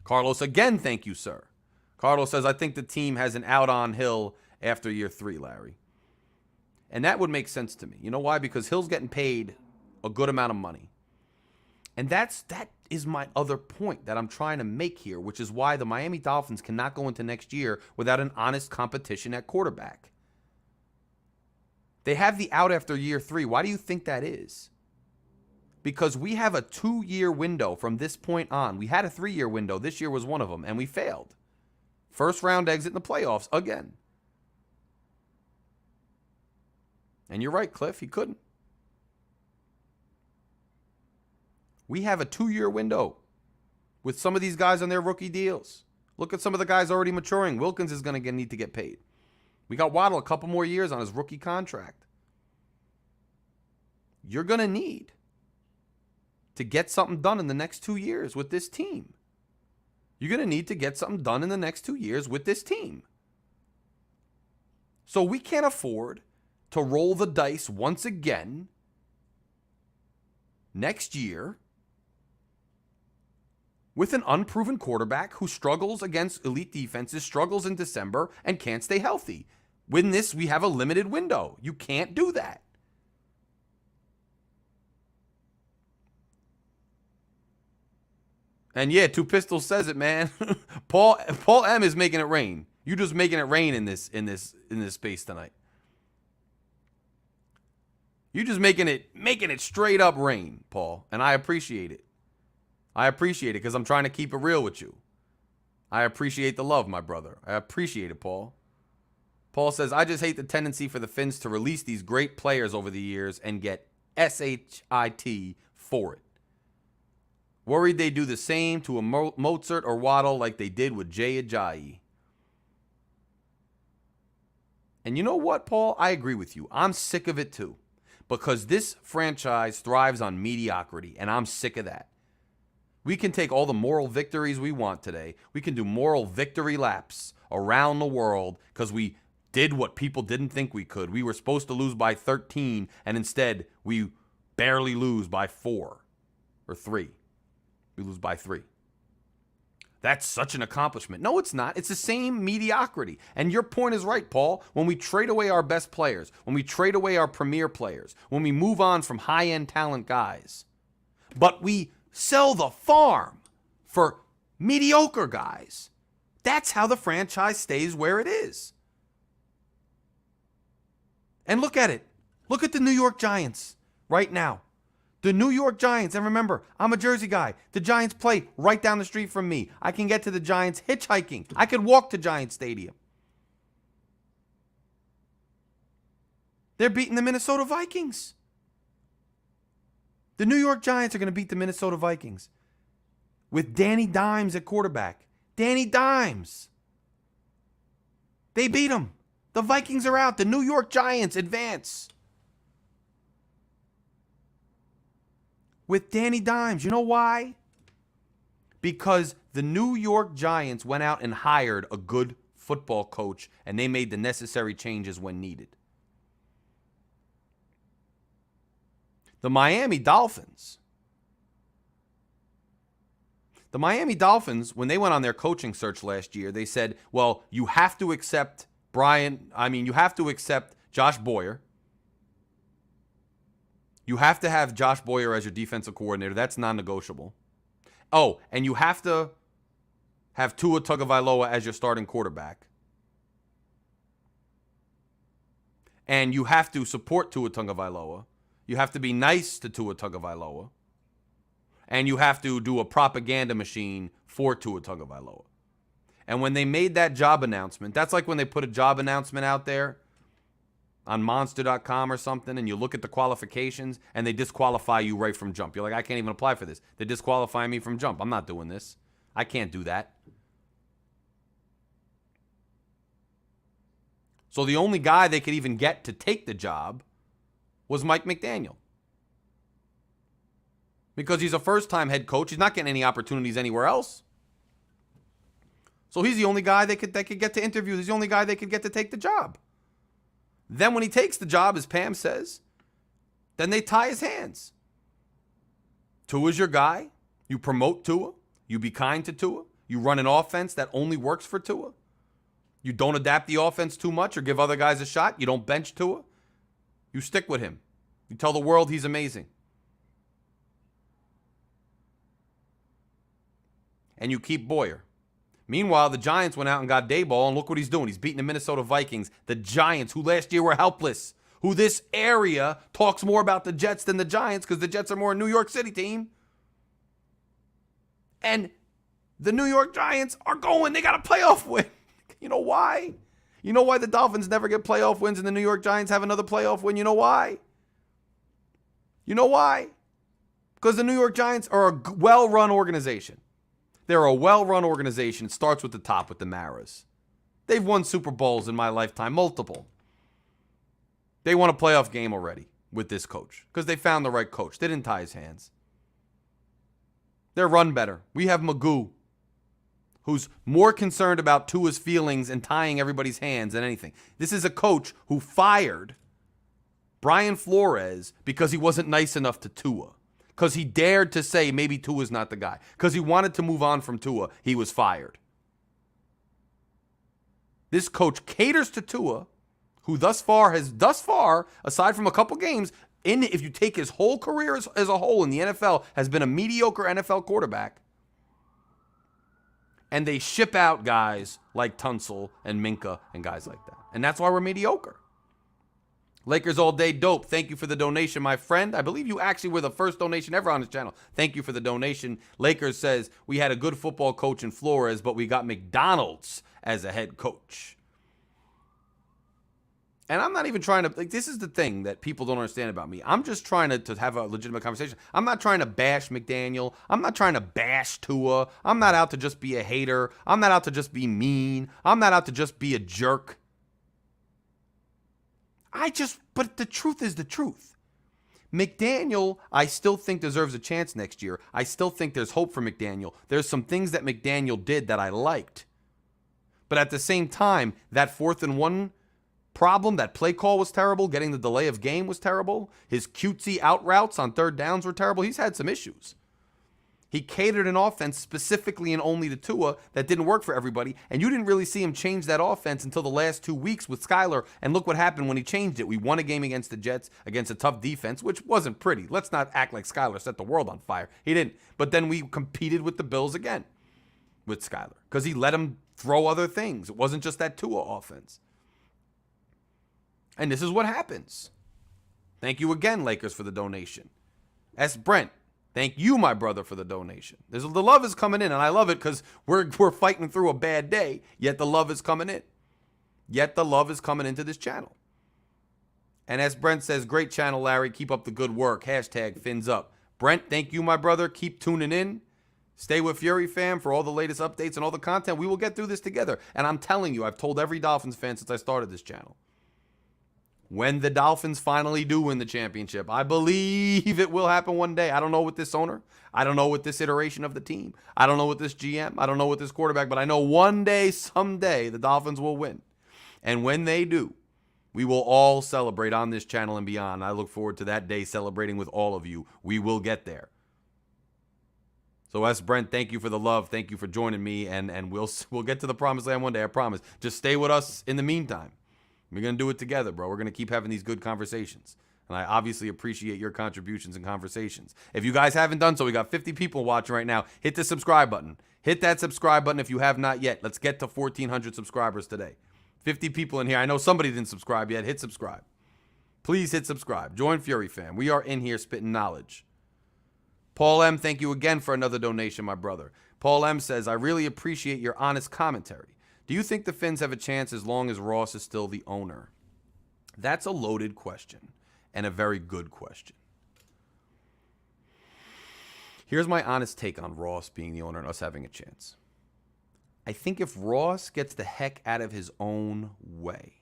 Carlos, again, thank you, sir. Carlos says, I think the team has an out on Hill after year 3, Larry. And that would make sense to me. You know why? Because Hill's getting paid a good amount of money. And that is my other point that I'm trying to make here, which is why the Miami Dolphins cannot go into next year without an honest competition at quarterback. They have the out after year 3. Why do you think that is? Because we have a 2-year window from this point on. We had a 3-year window. This year was one of them, and we failed. First round exit in the playoffs again. And you're right, Cliff. He couldn't. We have a 2-year window with some of these guys on their rookie deals. Look at some of the guys already maturing. Wilkins is going to need to get paid. We got Waddle a couple more years on his rookie contract. You're going to need to get something done in the next 2 years with this team. You're going to need to get something done in the next 2 years with this team. So we can't afford to roll the dice once again next year with an unproven quarterback who struggles against elite defenses, struggles in December, and can't stay healthy. With this, we have a limited window. You can't do that. And yeah, Two Pistols says it, man. Paul M is making it rain. You just making it rain in this space tonight. You just making it straight up rain, Paul, and I appreciate it. I appreciate it because I'm trying to keep it real with you. I appreciate the love, my brother. I appreciate it, Paul. Paul says, I just hate the tendency for the Finns to release these great players over the years and get SHIT for it. Worried they do the same to a Mozart or Waddle like they did with Jay Ajayi. And you know what, Paul? I agree with you. I'm sick of it too. Because this franchise thrives on mediocrity, and I'm sick of that. We can take all the moral victories we want today. We can do moral victory laps around the world because we did what people didn't think we could. We were supposed to lose by 13, and instead we barely lose by 4 or 3. We lose by 3. That's such an accomplishment. No, it's not. It's the same mediocrity. And your point is right, Paul. When we trade away our best players, when we trade away our premier players, when we move on from high-end talent guys, but we sell the farm for mediocre guys, that's how the franchise stays where it is. And look at it. Look at the New York Giants right now. The New York Giants, and remember, I'm a Jersey guy. The Giants play right down the street from me. I can get to the Giants hitchhiking. I could walk to Giants Stadium. They're beating the Minnesota Vikings. The New York Giants are going to beat the Minnesota Vikings with Danny Dimes at quarterback. Danny Dimes. They beat them. The Vikings are out. The New York Giants advance. With Danny Dimes. You know why? Because the New York Giants went out and hired a good football coach, and they made the necessary changes when needed. The Miami Dolphins, when they went on their coaching search last year, they said, well, you have to accept Josh Boyer. You have to have Josh Boyer as your defensive coordinator. That's non-negotiable. Oh, and you have to have Tua Tagovailoa as your starting quarterback. And you have to support Tua Tagovailoa. You have to be nice to Tua Tagovailoa. And you have to do a propaganda machine for Tua Tagovailoa. And when they made that job announcement, that's like when they put a job announcement out there on monster.com or something, and you look at the qualifications, and they disqualify you right from jump. You're like, I can't even apply for this. They disqualify me from jump. I'm not doing this. I can't do that. So the only guy they could even get to take the job was Mike McDaniel. Because he's a first-time head coach. He's not getting any opportunities anywhere else. So he's the only guy they could get to interview. He's the only guy they could get to take the job. Then when he takes the job, as Pam says, then they tie his hands. Tua's your guy. You promote Tua. You be kind to Tua. You run an offense that only works for Tua. You don't adapt the offense too much or give other guys a shot. You don't bench Tua. You stick with him. You tell the world he's amazing. And you keep Boyer. Meanwhile, the Giants went out and got Daboll, and look what he's doing. He's beating the Minnesota Vikings, the Giants, who last year were helpless, who this area talks more about the Jets than the Giants because the Jets are more a New York City team. And the New York Giants are going. They got a playoff win. You know why? You know why the Dolphins never get playoff wins and the New York Giants have another playoff win? You know why? You know why? Because the New York Giants are a well-run organization. They're a well-run organization. It starts with the top, with the Maras. They've won Super Bowls in my lifetime, multiple. They won a playoff game already with this coach because they found the right coach. They didn't tie his hands. They're run better. We have Magoo, who's more concerned about Tua's feelings and tying everybody's hands than anything. This is a coach who fired Brian Flores because he wasn't nice enough to Tua. because he dared to say maybe Tua's not the guy. Because he wanted to move on from Tua, he was fired. This coach caters to Tua, who thus far, aside from a couple games, if you take his whole career as a whole in the NFL, has been a mediocre NFL quarterback. And they ship out guys like Tunsil and Minka and guys like that. And that's why we're mediocre. Lakers all day dope. Thank you for the donation, my friend. I believe you actually were the first donation ever on this channel. Thank you for the donation. Lakers says, we had a good football coach in Flores, but we got McDonald's as a head coach. And I'm not even trying to, this is the thing that people don't understand about me. I'm just trying to have a legitimate conversation. I'm not trying to bash McDaniel. I'm not trying to bash Tua. I'm not out to just be a hater. I'm not out to just be mean. I'm not out to just be a jerk. But the truth is the truth. McDaniel, I still think deserves a chance next year. I still think there's hope for McDaniel. There's some things that McDaniel did that I liked. But at the same time, that 4th and 1 problem, that play call was terrible. Getting the delay of game was terrible. His cutesy out routes on 3rd downs were terrible. He's had some issues. He catered an offense specifically and only to Tua that didn't work for everybody. And you didn't really see him change that offense until the last 2 weeks with Skyler. And look what happened when he changed it. We won a game against the Jets against a tough defense, which wasn't pretty. Let's not act like Skyler set the world on fire. He didn't. But then we competed with the Bills again with Skyler because he let him throw other things. It wasn't just that Tua offense. And this is what happens. Thank you again, Lakers, for the donation. S. Brent, thank you, my brother, for the donation. The love is coming in, and I love it because we're fighting through a bad day, yet the love is coming in. Yet the love is coming into this channel. And S. Brent says, great channel, Larry. Keep up the good work. Hashtag fins up. Brent, thank you, my brother. Keep tuning in. Stay with Fury fam for all the latest updates and all the content. We will get through this together. And I'm telling you, I've told every Dolphins fan since I started this channel. When the Dolphins finally do win the championship, I believe it will happen one day. I don't know with this owner. I don't know with this iteration of the team. I don't know with this GM. I don't know with this quarterback. But I know one day, someday, the Dolphins will win. And when they do, we will all celebrate on this channel and beyond. I look forward to that day celebrating with all of you. We will get there. So S. Brent, thank you for the love. Thank you for joining me. And we'll get to the promised land one day, I promise. Just stay with us in the meantime. We're going to do it together, bro. We're going to keep having these good conversations. And I obviously appreciate your contributions and conversations. If you guys haven't done so, we got 50 people watching right now. Hit the subscribe button. Hit that subscribe button if you have not yet. Let's get to 1,400 subscribers today. 50 people in here. I know somebody didn't subscribe yet. Hit subscribe. Please hit subscribe. Join Fury fam. We are in here spitting knowledge. Paul M., thank you again for another donation, my brother. Paul M. says, I really appreciate your honest commentary. Do you think the Fins have a chance as long as Ross is still the owner? That's a loaded question and a very good question. Here's my honest take on Ross being the owner and us having a chance. I think if Ross gets the heck out of his own way,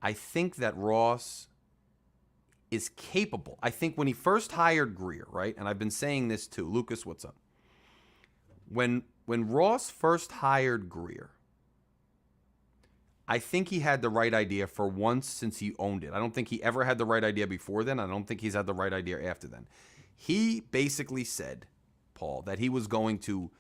I think that Ross is capable. I think when he first hired Greer, right? And I've been saying this too. Lucas, what's up? When Ross first hired Greer, I think he had the right idea for once since he owned it. I don't think he ever had the right idea before then. I don't think he's had the right idea after then. He basically said, Paul, that he was going to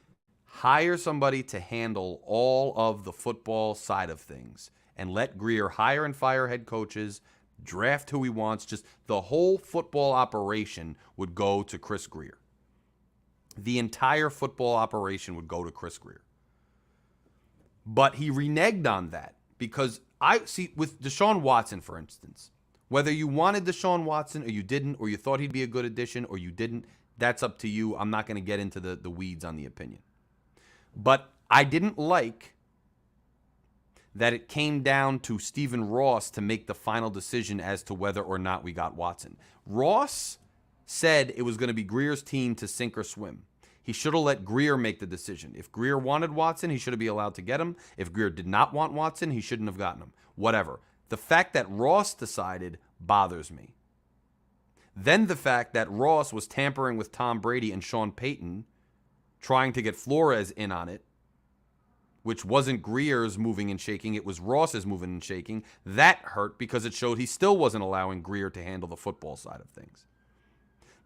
hire somebody to handle all of the football side of things and let Greer hire and fire head coaches, draft who he wants. Just the whole football operation would go to Chris Greer. The entire football operation would go to Chris Greer. But he reneged on that because I see with Deshaun Watson, for instance, whether you wanted Deshaun Watson or you didn't, or you thought he'd be a good addition or you didn't, that's up to you. I'm not going to get into the weeds on the opinion. But I didn't like that it came down to Stephen Ross to make the final decision as to whether or not we got Watson. Ross said it was going to be Greer's team to sink or swim. He should have let Greer make the decision. If Greer wanted Watson, he should have been allowed to get him. If Greer did not want Watson, he shouldn't have gotten him. Whatever. The fact that Ross decided bothers me. Then the fact that Ross was tampering with Tom Brady and Sean Payton, trying to get Flores in on it, which wasn't Greer's moving and shaking, it was Ross's moving and shaking. That hurt because it showed he still wasn't allowing Greer to handle the football side of things.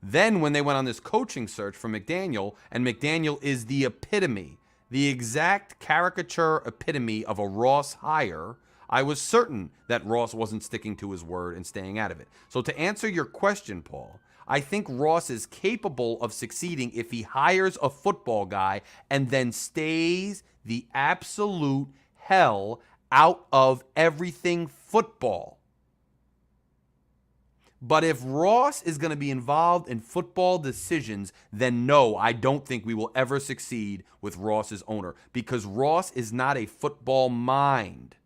Then when they went on this coaching search for McDaniel, and McDaniel is the epitome, the exact caricature epitome of a Ross hire, I was certain that Ross wasn't sticking to his word and staying out of it. So to answer your question, Paul, I think Ross is capable of succeeding if he hires a football guy and then stays the absolute hell out of everything football. But if Ross is going to be involved in football decisions, then no, I don't think we will ever succeed with Ross as owner, because Ross is not a football mind.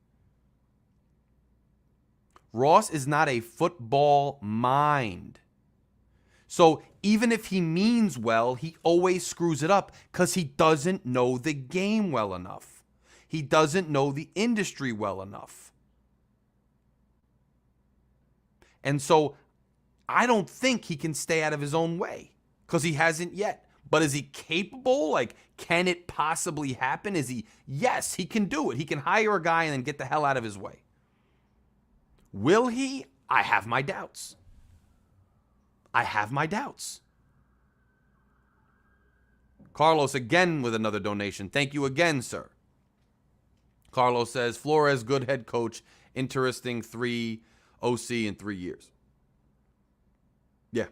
Ross is not a football mind. So even if he means well, he always screws it up because he doesn't know the game well enough. He doesn't know the industry well enough. And so I don't think he can stay out of his own way because he hasn't yet. But is he capable? Like, can it possibly happen? Yes, he can do it. He can hire a guy and then get the hell out of his way. Will he? I have my doubts. I have my doubts. Carlos again with another donation. Thank you again, sir. Carlos says, Flores, good head coach, interesting 3 OC in 3 years. Yeah.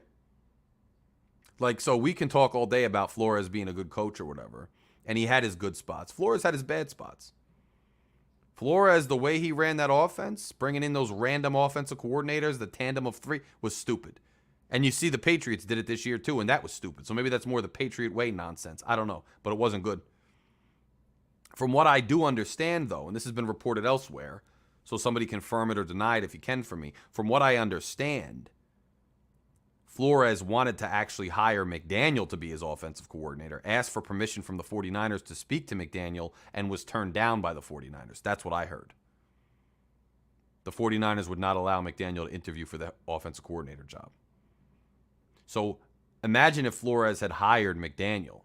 Like, so we can talk all day about Flores being a good coach or whatever, and he had his good spots. Flores had his bad spots. Flores, the way he ran that offense, bringing in those random offensive coordinators, the tandem of 3, was stupid. And you see the Patriots did it this year too, and that was stupid. So maybe that's more the Patriot way nonsense. I don't know, but it wasn't good. From what I do understand, though, and this has been reported elsewhere, so somebody confirm it or deny it if you can for me. From what I understand, Flores wanted to actually hire McDaniel to be his offensive coordinator, asked for permission from the 49ers to speak to McDaniel, and was turned down by the 49ers. That's what I heard. The 49ers would not allow McDaniel to interview for the offensive coordinator job. So imagine if Flores had hired McDaniel,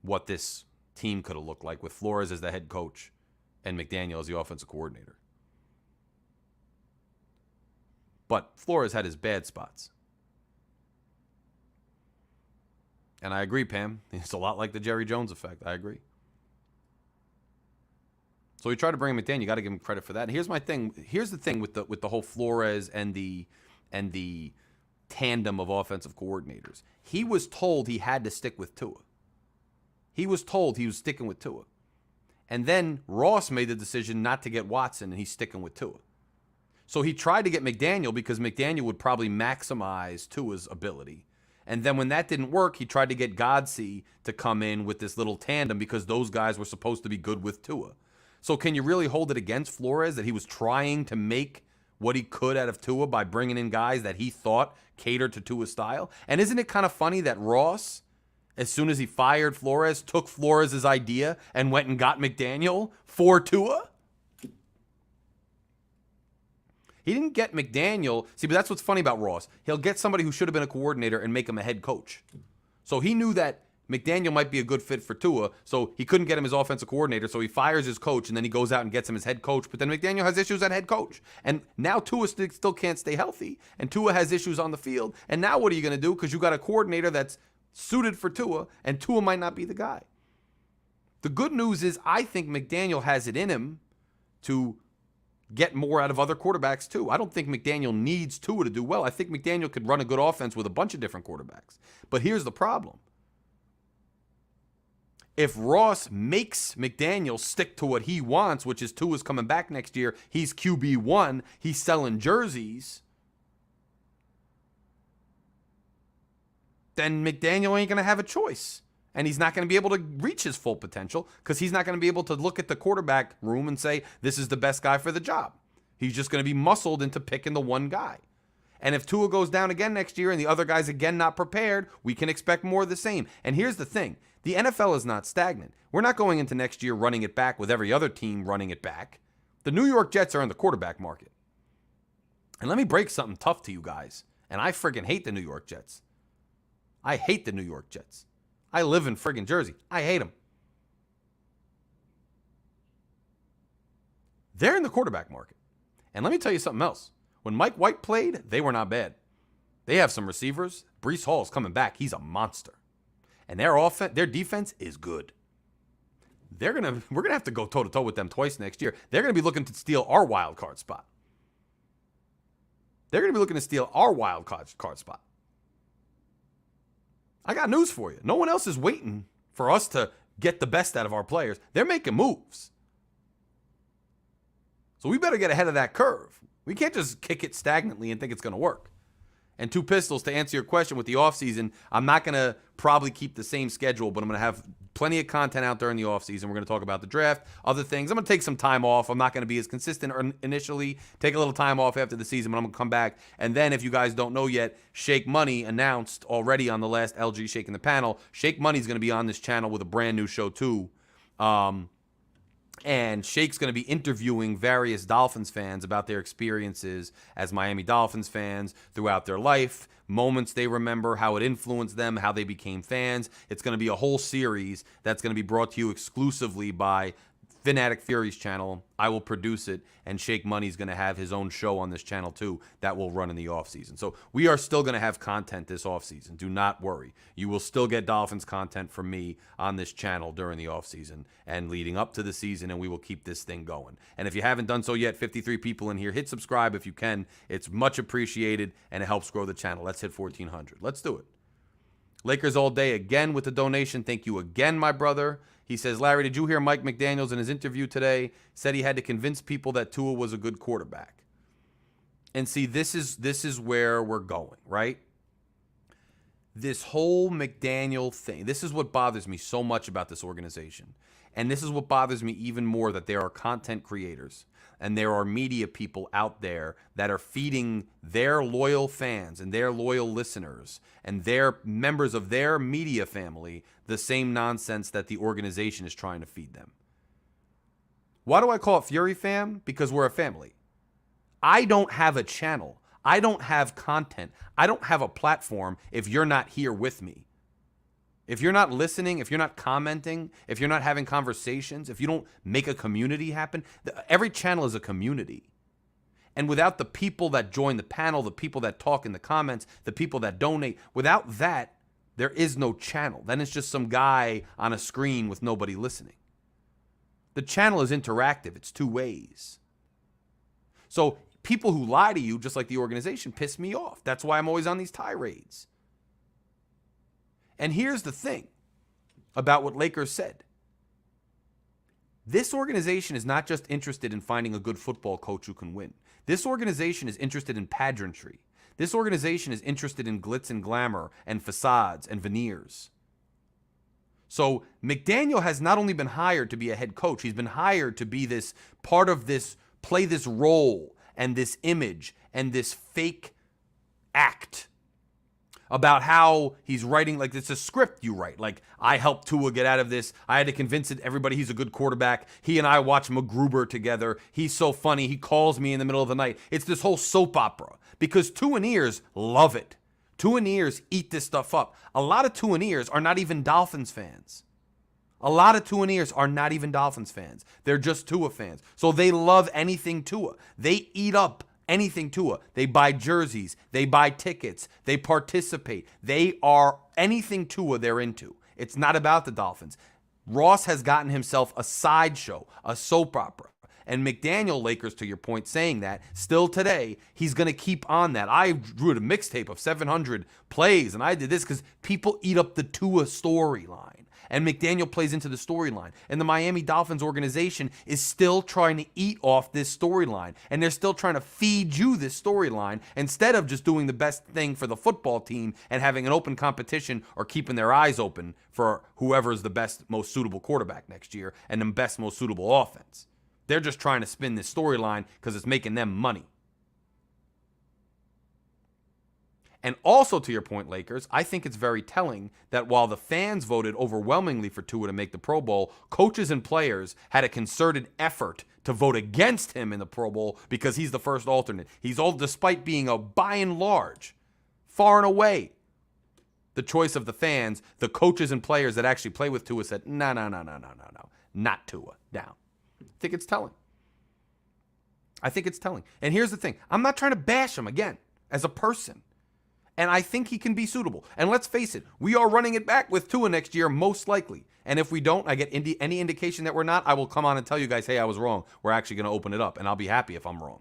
what this team could have looked like with Flores as the head coach and McDaniel as the offensive coordinator. But Flores had his bad spots. And I agree, Pam. It's a lot like the Jerry Jones effect. I agree. So we try to bring McDaniel. You got to give him credit for that. And here's my thing. Here's the thing with the whole Flores and the tandem of offensive coordinators. He was told he had to stick with Tua. He was told he was sticking with Tua. And then Ross made the decision not to get Watson, and he's sticking with Tua. So he tried to get McDaniel because McDaniel would probably maximize Tua's ability. And then when that didn't work, he tried to get Godsey to come in with this little tandem because those guys were supposed to be good with Tua. So can you really hold it against Flores that he was trying to make what he could out of Tua by bringing in guys that he thought catered to Tua's style? And isn't it kind of funny that Ross, as soon as he fired Flores, took Flores' idea and went and got McDaniel for Tua? He didn't get McDaniel. See, but that's what's funny about Ross. He'll get somebody who should have been a coordinator and make him a head coach. So he knew that McDaniel might be a good fit for Tua, so he couldn't get him his offensive coordinator, so he fires his coach, and then he goes out and gets him his head coach. But then McDaniel has issues at head coach. And now Tua still can't stay healthy, and Tua has issues on the field. And now what are you going to do? Because you got a coordinator that's suited for Tua, and Tua might not be the guy. The good news is I think McDaniel has it in him to get more out of other quarterbacks too. I don't think McDaniel needs Tua to do well. I think McDaniel could run a good offense with a bunch of different quarterbacks. But here's the problem. If Ross makes McDaniel stick to what he wants, which is Tua's coming back next year, he's QB1, he's selling jerseys, then McDaniel ain't going to have a choice. And he's not going to be able to reach his full potential because he's not going to be able to look at the quarterback room and say, this is the best guy for the job. He's just going to be muscled into picking the one guy. And if Tua goes down again next year and the other guy's again not prepared, we can expect more of the same. And here's the thing. The NFL is not stagnant. We're not going into next year running it back with every other team running it back. The New York Jets are in the quarterback market. And let me break something tough to you guys. And I friggin' hate the New York Jets. I hate the New York Jets. I live in friggin' Jersey. I hate them. They're in the quarterback market. And let me tell you something else. When Mike White played, they were not bad. They have some receivers Breece Hall's coming back. He's a monster. And their defense is good. We're gonna have to go toe to toe with them twice next year. They're gonna be looking to steal our wild card spot. I got news for you. No one else is waiting for us to get the best out of our players. They're making moves. So we better get ahead of that curve. We can't just kick it stagnantly and think it's going to work. And two pistols, to answer your question with the offseason, I'm not going to probably keep the same schedule, but I'm going to have plenty of content out during the offseason. We're going to talk about the draft, other things. I'm going to take some time off. I'm not going to be as consistent initially. Take a little time off after the season, but I'm going to come back. And then, if you guys don't know yet, Shake Money announced already on the last LG Shaking the Panel. Shake Money is going to be on this channel with a brand new show too. And Shake's going to be interviewing various Dolphins fans about their experiences as Miami Dolphins fans throughout their life, moments they remember, how it influenced them, how they became fans. It's going to be a whole series that's going to be brought to you exclusively by Phin Addict Fury's channel. I will produce it, and Shake Money's going to have his own show on this channel too that will run in the offseason. So we are still going to have content this offseason. Do not worry. You will still get Dolphins content from me on this channel during the offseason and leading up to the season, and we will keep this thing going. And if you haven't done so yet, 53 people in here, hit subscribe if you can. It's much appreciated, and it helps grow the channel. Let's hit 1,400. Let's do it. Lakers all day again with the donation. Thank you again, my brother. He says, Larry, did you hear Mike McDaniels in his interview today? Said he had to convince people that Tua was a good quarterback. And see, this is where we're going, right? This whole McDaniel thing, this is what bothers me so much about this organization. And this is what bothers me even more, that there are content creators and there are media people out there that are feeding their loyal fans and their loyal listeners and their members of their media family the same nonsense that the organization is trying to feed them. Why do I call it Fury Fam? Because we're a family. I don't have a channel. I don't have content. I don't have a platform if you're not here with me. If you're not listening, if you're not commenting, if you're not having conversations, if you don't make a community happen, every channel is a community. And without the people that join the panel, the people that talk in the comments, the people that donate, without that, there is no channel. Then it's just some guy on a screen with nobody listening. The channel is interactive. It's two ways. So people who lie to you, just like the organization, piss me off. That's why I'm always on these tirades. And here's the thing about what Lakers said. This organization is not just interested in finding a good football coach who can win. This organization is interested in pageantry. This organization is interested in glitz and glamour and facades and veneers. So McDaniel has not only been hired to be a head coach, he's been hired to be this part of this, play this role and this image and this fake act about how he's writing, like it's a script you write. Like, I helped Tua get out of this. I had to convince everybody he's a good quarterback. He and I watch MacGruber together. He's so funny. He calls me in the middle of the night. It's this whole soap opera because Tuaneers love it. Tuaneers eat this stuff up. A lot of Tuaneers are not even Dolphins fans. They're just Tua fans. So they love anything Tua. They eat up anything Tua. They buy jerseys. They buy tickets. They participate. They are anything Tua they're into. It's not about the Dolphins. Ross has gotten himself a sideshow, a soap opera. And McDaniel, Lakers, to your point, saying that, still today, he's going to keep on that. I drew a mixtape of 700 plays, and I did this because people eat up the Tua storyline. And McDaniel plays into the storyline. And the Miami Dolphins organization is still trying to eat off this storyline. And they're still trying to feed you this storyline instead of just doing the best thing for the football team and having an open competition or keeping their eyes open for whoever is the best, most suitable quarterback next year and the best, most suitable offense. They're just trying to spin this storyline because it's making them money. And also, to your point, Lakers, I think it's very telling that while the fans voted overwhelmingly for Tua to make the Pro Bowl, coaches and players had a concerted effort to vote against him in the Pro Bowl because he's the first alternate. He's all, despite being a by and large, far and away, the choice of the fans, the coaches and players that actually play with Tua said, no, not Tua, down. I think it's telling. And here's the thing. I'm not trying to bash him again as a person. And I think he can be suitable. And let's face it, we are running it back with Tua next year, most likely. And if we don't, I get any indication that we're not, I will come on and tell you guys, hey, I was wrong. We're actually going to open it up, and I'll be happy if I'm wrong.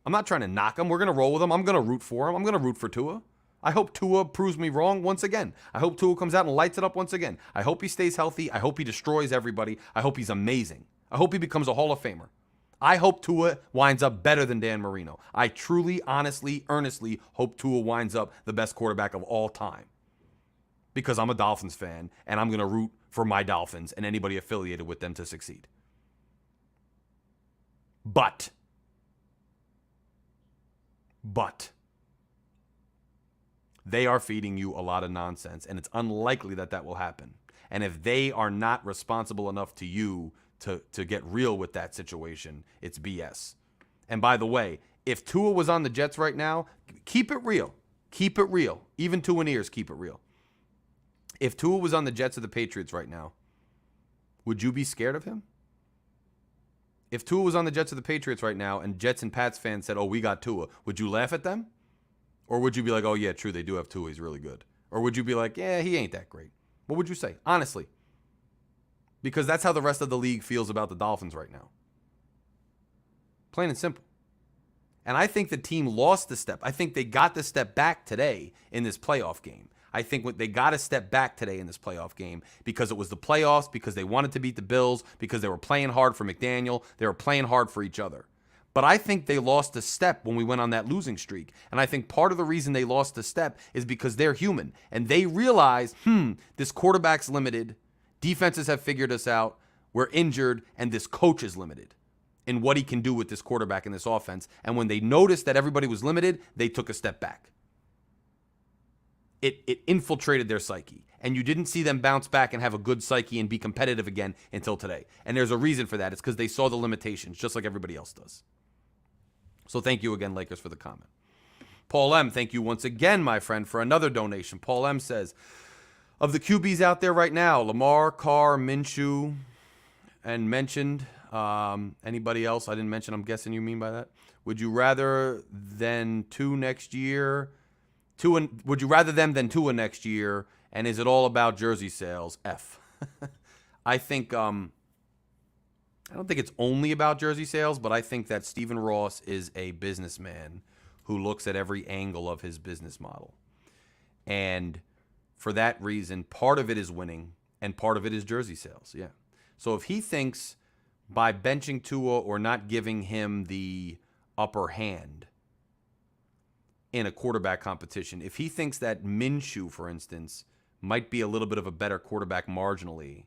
I'm not trying to knock him. We're going to roll with him. I'm going to root for him. I'm going to root for Tua. I hope Tua proves me wrong once again. I hope Tua comes out and lights it up once again. I hope he stays healthy. I hope he destroys everybody. I hope he's amazing. I hope he becomes a Hall of Famer. I hope Tua winds up better than Dan Marino. I truly, honestly, earnestly hope Tua winds up the best quarterback of all time. Because I'm a Dolphins fan, and I'm going to root for my Dolphins and anybody affiliated with them to succeed. But they are feeding you a lot of nonsense, and it's unlikely that that will happen. And if they are not responsible enough to you to get real with that situation, it's BS. And by the way, if Tua was on the Jets right now, keep it real. Keep it real. Even Tua and ears, keep it real. If Tua was on the Jets or the Patriots right now, would you be scared of him? If Tua was on the Jets or the Patriots right now and Jets and Pats fans said, oh, we got Tua, would you laugh at them? Or would you be like, oh, yeah, true, they do have Tua, he's really good? Or would you be like, yeah, he ain't that great? What would you say? Honestly. Because that's how the rest of the league feels about the Dolphins right now. Plain and simple. And I think the team lost the step. I think they got the step back today in this playoff game. I think they got a step back today in this playoff game because it was the playoffs, because they wanted to beat the Bills, because they were playing hard for McDaniel. They were playing hard for each other. But I think they lost a step when we went on that losing streak. And I think part of the reason they lost a step is because they're human. And they realize, this quarterback's limited. Defenses have figured us out. We're injured. And this coach is limited in what he can do with this quarterback in this offense. And when they noticed that everybody was limited, they took a step back. It infiltrated their psyche. And you didn't see them bounce back and have a good psyche and be competitive again until today. And there's a reason for that. It's because they saw the limitations, just like everybody else does. So thank you again, Lakers, for the comment. Paul M., thank you once again, my friend, for another donation. Paul M. says, of the QBs out there right now, Lamar, Carr, Minshew, and mentioned, anybody else I didn't mention, I'm guessing you mean by that? Would you rather than Tua next year? Would you rather them than Tua next year? And is it all about jersey sales? F. I think, I don't think it's only about jersey sales, but I think that Stephen Ross is a businessman who looks at every angle of his business model. And for that reason, part of it is winning and part of it is jersey sales. Yeah. So if he thinks by benching Tua or not giving him the upper hand in a quarterback competition, if he thinks that Minshew, for instance, might be a little bit of a better quarterback marginally,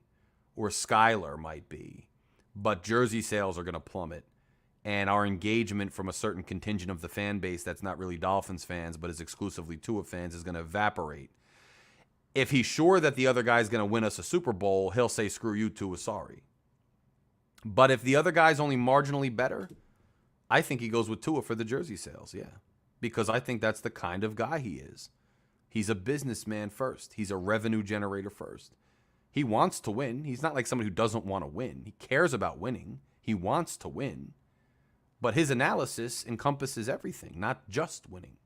or Skyler might be, but jersey sales are going to plummet, and our engagement from a certain contingent of the fan base that's not really Dolphins fans but is exclusively Tua fans is going to evaporate. If he's sure that the other guy's going to win us a Super Bowl, he'll say, screw you, Tua, sorry. But if the other guy's only marginally better, I think he goes with Tua for the jersey sales, yeah. Because I think that's the kind of guy he is. He's a businessman first. He's a revenue generator first. He wants to win. He's not like somebody who doesn't want to win. He cares about winning. He wants to win. But his analysis encompasses everything, not just winning.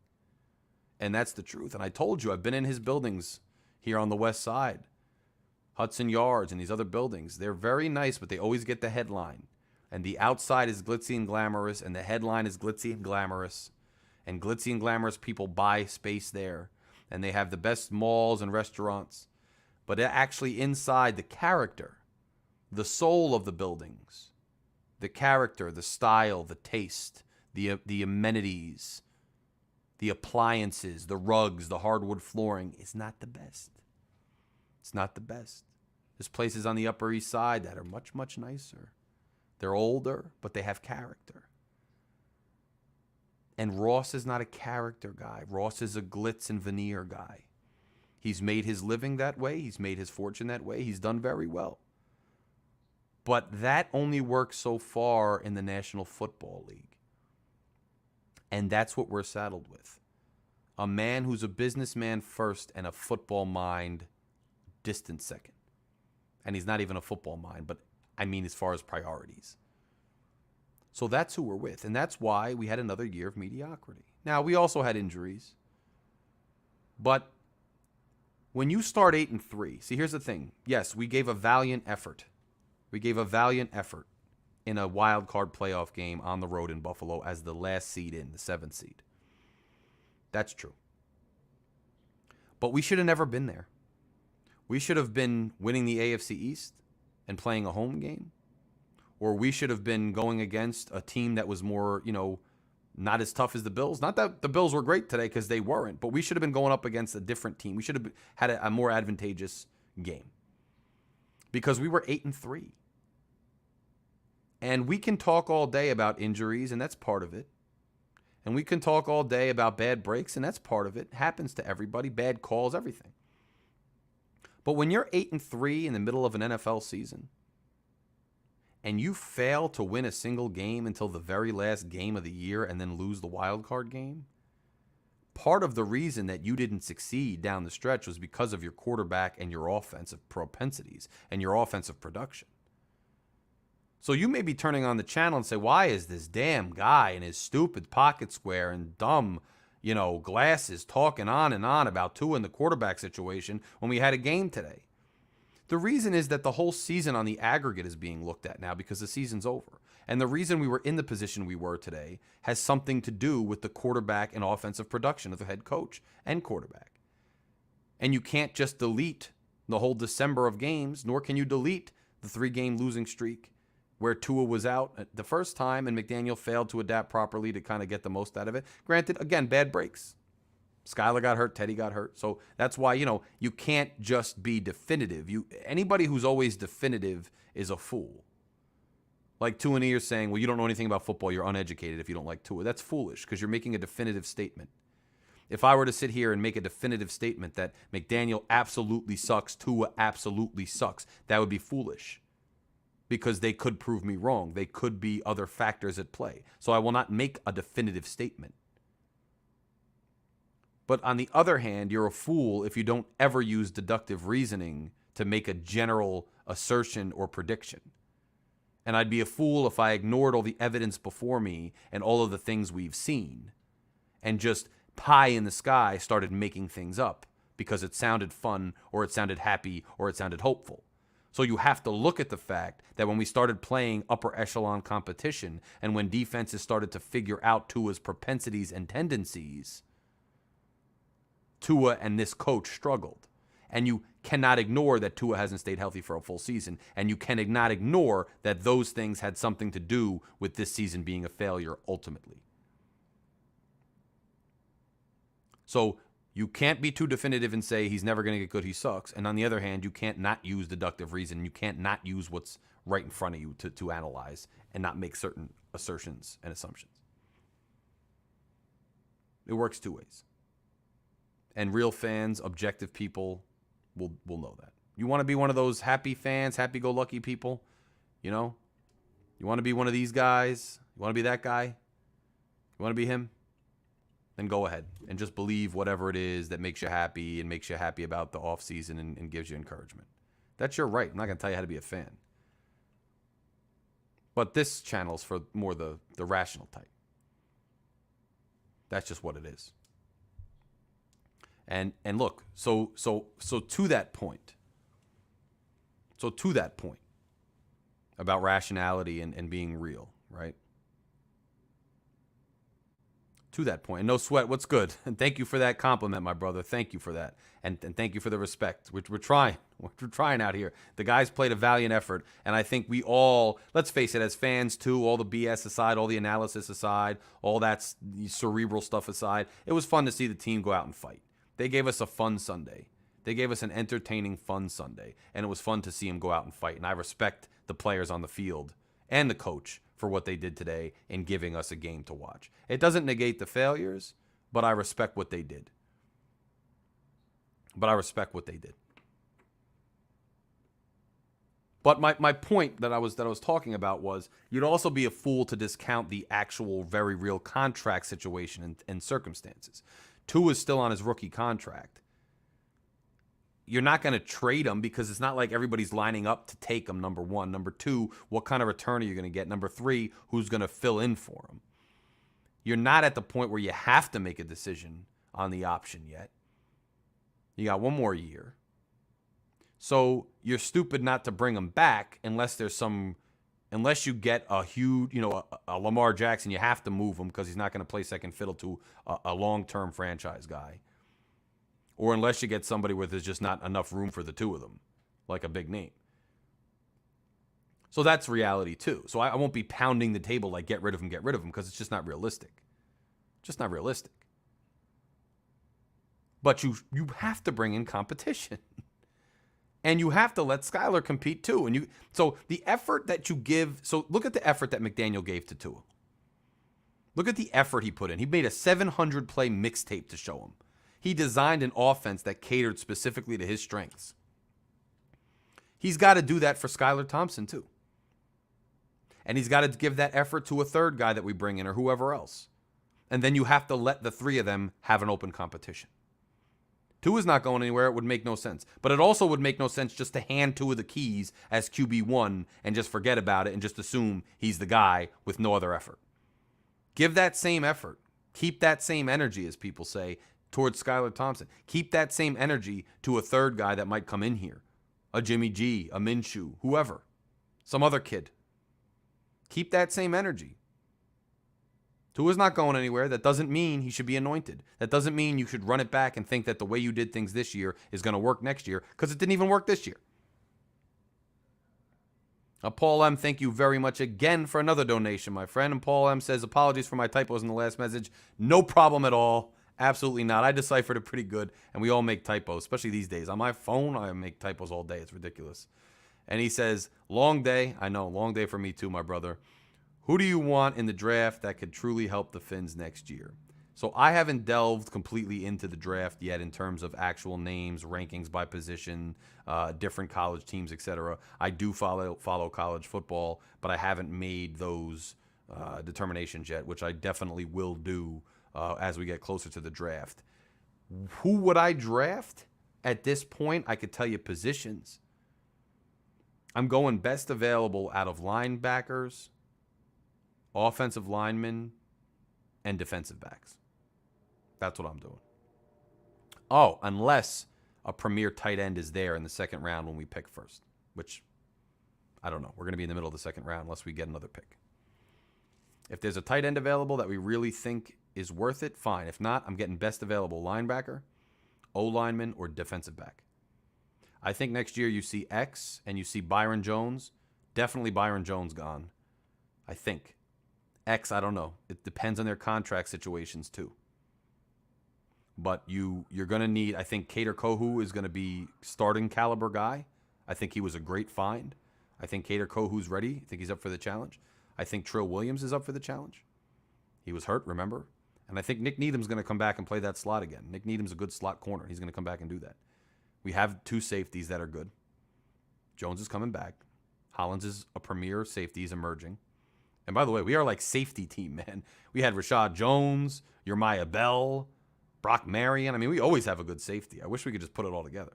And that's the truth. And I told you, I've been in his buildings here on the west side, Hudson Yards and these other buildings. They're very nice, but they always get the headline. And the outside is glitzy and glamorous, and the headline is glitzy and glamorous. And glitzy and glamorous people buy space there. And they have the best malls and restaurants. But actually inside, the character, the soul of the buildings, the character, the style, the taste, the amenities, the appliances, the rugs, the hardwood flooring is not the best. It's not the best. There's places on the Upper East Side that are much, much nicer. They're older, but they have character. And Ross is not a character guy. Ross is a glitz and veneer guy. He's made his living that way. He's made his fortune that way. He's done very well. But that only works so far in the National Football League. And that's what we're saddled with. A man who's a businessman first and a football mind distant second. And he's not even a football mind, but I mean as far as priorities. So that's who we're with. And that's why we had another year of mediocrity. Now, we also had injuries. But when you start 8-3, see, here's the thing. Yes, we gave a valiant effort. We gave a valiant effort in a wild card playoff game on the road in Buffalo as the last seed in, the 7th seed. That's true. But we should have never been there. We should have been winning the AFC East and playing a home game. Or we should have been going against a team that was more, not as tough as the Bills. Not that the Bills were great today, because they weren't. But we should have been going up against a different team. We should have had a more advantageous game. Because we were 8-3. And we can talk all day about injuries, and that's part of it. And we can talk all day about bad breaks, and that's part of it. It happens to everybody. Bad calls, everything. But when you're 8-3 in the middle of an NFL season, and you fail to win a single game until the very last game of the year and then lose the wild card game, part of the reason that you didn't succeed down the stretch was because of your quarterback and your offensive propensities and your offensive production. So you may be turning on the channel and say, why is this damn guy in his stupid pocket square and dumb, glasses talking on and on about Tua and the quarterback situation when we had a game today? The reason is that the whole season on the aggregate is being looked at now because the season's over. And the reason we were in the position we were today has something to do with the quarterback and offensive production of the head coach and quarterback. And you can't just delete the whole December of games, nor can you delete the 3-game losing streak where Tua was out the first time and McDaniel failed to adapt properly to kind of get the most out of it. Granted, again, bad breaks. Skylar got hurt, Teddy got hurt. So that's why, you can't just be definitive. Anybody who's always definitive is a fool. Like Tua and Ears saying, well, you don't know anything about football, you're uneducated if you don't like Tua. That's foolish because you're making a definitive statement. If I were to sit here and make a definitive statement that McDaniel absolutely sucks, Tua absolutely sucks, that would be foolish. Because they could prove me wrong. They could be other factors at play. So I will not make a definitive statement. But on the other hand, you're a fool if you don't ever use deductive reasoning to make a general assertion or prediction. And I'd be a fool if I ignored all the evidence before me and all of the things we've seen and just pie in the sky started making things up because it sounded fun or it sounded happy or it sounded hopeful. So you have to look at the fact that when we started playing upper echelon competition and when defenses started to figure out Tua's propensities and tendencies, Tua and this coach struggled. And you cannot ignore that Tua hasn't stayed healthy for a full season. And you cannot ignore that those things had something to do with this season being a failure ultimately. So you can't be too definitive and say he's never going to get good, he sucks. And on the other hand, you can't not use deductive reason. You can't not use what's right in front of you to analyze and not make certain assertions and assumptions. It works two ways. And real fans, objective people will know that. You want to be one of those happy fans, happy-go-lucky people, You want to be one of these guys? You want to be that guy? You want to be him? Then go ahead and just believe whatever it is that makes you happy and makes you happy about the offseason and gives you encouragement. That's your right. I'm not going to tell you how to be a fan. But this channel's for more the rational type. That's just what it is. And look, so to that point. So to that point about rationality and being real, right? To that point. And no sweat, what's good? And thank you for that compliment, my brother. Thank you for that. And thank you for the respect. We're trying. We're trying out here. The guys played a valiant effort. And I think we all, let's face it, as fans too, all the BS aside, all the analysis aside, all that cerebral stuff aside, it was fun to see the team go out and fight. They gave us a fun Sunday. They gave us an entertaining, fun Sunday. And it was fun to see them go out and fight. And I respect the players on the field and the coach for what they did today in giving us a game to watch. It doesn't negate the failures, but I respect what they did. But my point that I was talking about was you'd also be a fool to discount the actual very real contract situation and circumstances. Tua is still on his rookie contract. You're not going to trade him because it's not like everybody's lining up to take him, number one. Number two, what kind of return are you going to get? Number three, who's going to fill in for him? You're not at the point where you have to make a decision on the option yet. You got one more year. So you're stupid not to bring him back unless you get a huge, a Lamar Jackson. You have to move him because he's not going to play second fiddle to a long-term franchise guy. Or unless you get somebody where there's just not enough room for the two of them, like a big name. So that's reality too. So I won't be pounding the table like get rid of him, because it's just not realistic. Just not realistic. But you have to bring in competition. And you have to let Skyler compete too. So the effort that you give, so look at the effort that McDaniel gave to Tua. Look at the effort he put in. He made a 700-play mixtape to show him. He designed an offense that catered specifically to his strengths. He's got to do that for Skylar Thompson too. And he's got to give that effort to a third guy that we bring in or whoever else. And then you have to let the three of them have an open competition. Two is not going anywhere. It would make no sense. But it also would make no sense just to hand two of the keys as QB1 and just forget about it and just assume he's the guy with no other effort. Give that same effort. Keep that same energy, as people say, towards Skylar Thompson. Keep that same energy to a third guy that might come in here. A Jimmy G, a Minshew, whoever. Some other kid. Keep that same energy. Tua's not going anywhere. That doesn't mean he should be anointed. That doesn't mean you should run it back and think that the way you did things this year is going to work next year, because it didn't even work this year. Paul M., thank you very much again for another donation, my friend. And Paul M. says, apologies for my typos in the last message. No problem at all. Absolutely not. I deciphered it pretty good, and we all make typos, especially these days. On my phone, I make typos all day. It's ridiculous. And he says, long day. I know, long day for me too, my brother. Who do you want in the draft that could truly help the Fins next year? So I haven't delved completely into the draft yet in terms of actual names, rankings by position, different college teams, etc. I do follow college football, but I haven't made those determinations yet, which I definitely will do as we get closer to the draft. Who would I draft? At this point, I could tell you positions. I'm going best available out of linebackers, offensive linemen, and defensive backs. That's what I'm doing. Oh, unless a premier tight end is there in the second round when we pick first, which I don't know. We're going to be in the middle of the second round unless we get another pick. If there's a tight end available that we really think is worth it, fine. If not, I'm getting best available linebacker, O-lineman, or defensive back. I think next year you see X and you see Byron Jones. Definitely Byron Jones gone. I think. X, I don't know. It depends on their contract situations too. But you're going to need, I think Kader Kohu is going to be starting caliber guy. I think he was a great find. I think Kader Kohu's ready. I think he's up for the challenge. I think Trill Williams is up for the challenge. He was hurt, remember? And I think Nick Needham's going to come back and play that slot again. Nick Needham's a good slot corner. He's going to come back and do that. We have two safeties that are good. Jones is coming back. Hollins is a premier safety. He's emerging. And by the way, we are like safety team, man. We had Rashad Jones, Jeremiah Bell, Brock Marion. I mean, we always have a good safety. I wish we could just put it all together.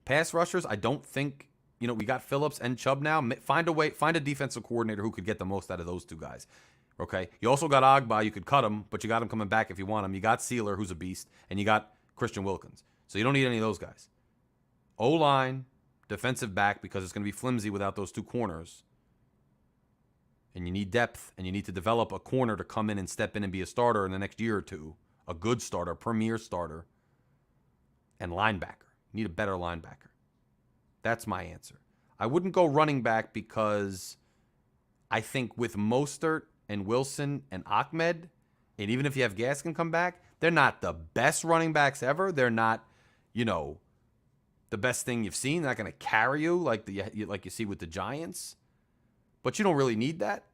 Pass rushers, I don't think, we got Phillips and Chubb now. Find a defensive coordinator who could get the most out of those two guys. Okay? You also got Agba. You could cut him, but you got him coming back if you want him. You got Sealer, who's a beast, and you got Christian Wilkins. So you don't need any of those guys. O-line, defensive back, because it's going to be flimsy without those two corners. And you need depth, and you need to develop a corner to come in and step in and be a starter in the next year or two. A good starter, premier starter. And linebacker. You need a better linebacker. That's my answer. I wouldn't go running back because I think with Mostert and Wilson and Ahmed, and even if you have Gaskin come back, they're not the best running backs ever. They're not, the best thing you've seen. They're not going to carry you like you see with the Giants. But you don't really need that.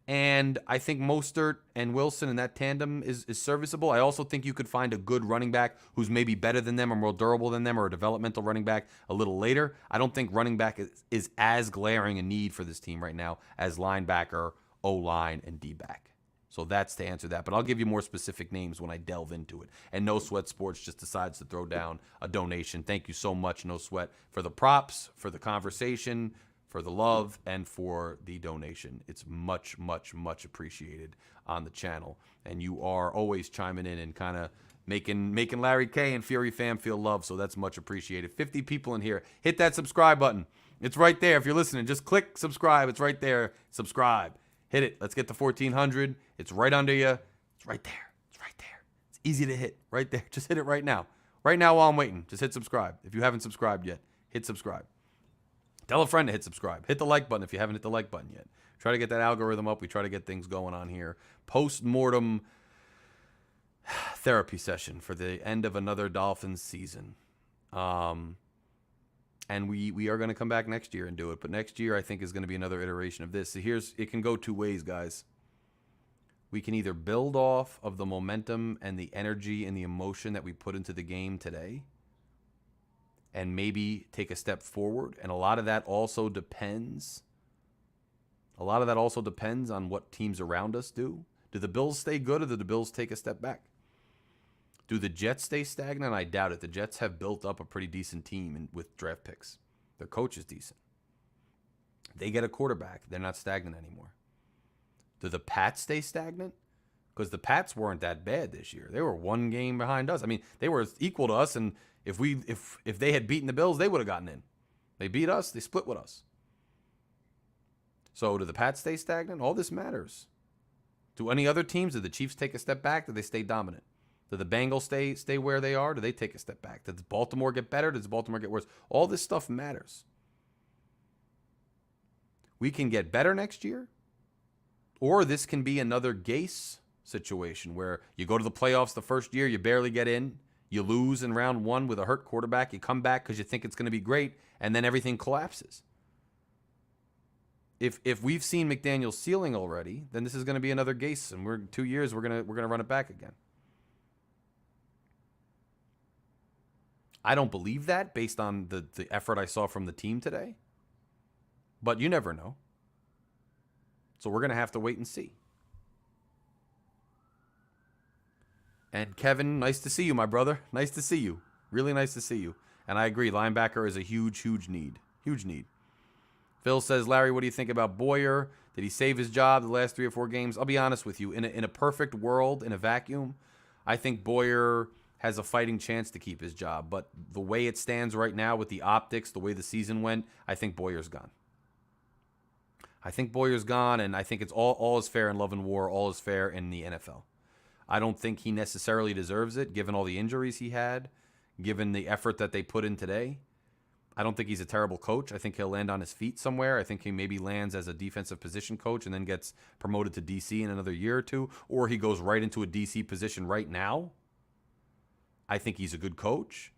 And I think Mostert and Wilson in that tandem is serviceable. I also think you could find a good running back who's maybe better than them or more durable than them, or a developmental running back a little later. I don't think running back is as glaring a need for this team right now as linebacker, O-line, and D-back. So that's to answer that. But I'll give you more specific names when I delve into it. And No Sweat Sports just decides to throw down a donation. Thank you so much, No Sweat, for the props, for the conversation, for the love, and for the donation. It's much, much, much appreciated on the channel. And you are always chiming in and kind of, making Larry K and Fury fam feel loved, so that's much appreciated. 50 people in here. Hit that subscribe button. It's right there. If you're listening, just click subscribe. It's right there. Subscribe. Hit it. Let's get to 1,400. It's right under you. It's right there. It's right there. It's easy to hit. Right there. Just hit it right now. Right now while I'm waiting. Just hit subscribe. If you haven't subscribed yet, hit subscribe. Tell a friend to hit subscribe. Hit the like button if you haven't hit the like button yet. Try to get that algorithm up. We try to get things going on here. Post-mortem therapy session for the end of another Dolphins season. And we are going to come back next year and do it. But next year, I think, is going to be another iteration of this. So it can go two ways, guys. We can either build off of the momentum and the energy and the emotion that we put into the game today and maybe take a step forward. And a lot of that also depends on what teams around us do. Do the Bills stay good, or do the Bills take a step back? Do the Jets stay stagnant? I doubt it. The Jets have built up a pretty decent team with draft picks. Their coach is decent. They get a quarterback. They're not stagnant anymore. Do the Pats stay stagnant? Because the Pats weren't that bad this year. They were one game behind us. I mean, they were equal to us, and if they had beaten the Bills, they would have gotten in. They beat us. They split with us. So do the Pats stay stagnant? All this matters. Do any other teams, do the Chiefs take a step back? Do they stay dominant? Do the Bengals stay where they are? Do they take a step back? Does Baltimore get better? Does Baltimore get worse? All this stuff matters. We can get better next year, or this can be another Gase situation where you go to the playoffs the first year, you barely get in, you lose in round one with a hurt quarterback, you come back because you think it's going to be great, and then everything collapses. If we've seen McDaniel's ceiling already, then this is going to be another Gase, and we're 2 years we're gonna run it back again. I don't believe that based on the effort I saw from the team today. But you never know. So we're going to have to wait and see. And Kevin, nice to see you, my brother. Nice to see you. Really nice to see you. And I agree, linebacker is a huge, huge need. Huge need. Phil says, Larry, what do you think about Boyer? Did he save his job the last 3 or 4 games? I'll be honest with you. In a perfect world, in a vacuum, I think Boyer has a fighting chance to keep his job. But the way it stands right now with the optics, the way the season went, I think Boyer's gone. I think Boyer's gone, and I think it's all is fair in love and war, all is fair in the NFL. I don't think he necessarily deserves it, given all the injuries he had, given the effort that they put in today. I don't think he's a terrible coach. I think he'll land on his feet somewhere. I think he maybe lands as a defensive position coach and then gets promoted to DC in another year or two, or he goes right into a DC position right now. I think he's a good coach,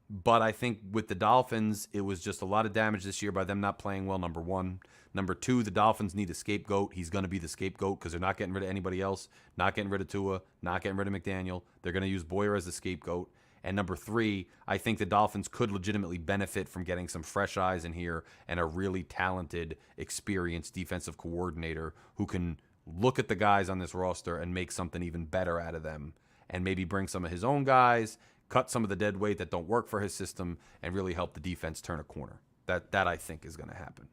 but I think with the Dolphins, it was just a lot of damage this year by them not playing well, number one. Number two, the Dolphins need a scapegoat. He's going to be the scapegoat because they're not getting rid of anybody else, not getting rid of Tua, not getting rid of McDaniel. They're going to use Boyer as the scapegoat. And number three, I think the Dolphins could legitimately benefit from getting some fresh eyes in here and a really talented, experienced defensive coordinator who can look at the guys on this roster and make something even better out of them, and maybe bring some of his own guys, cut some of the dead weight that don't work for his system, and really help the defense turn a corner. That I think is going to happen.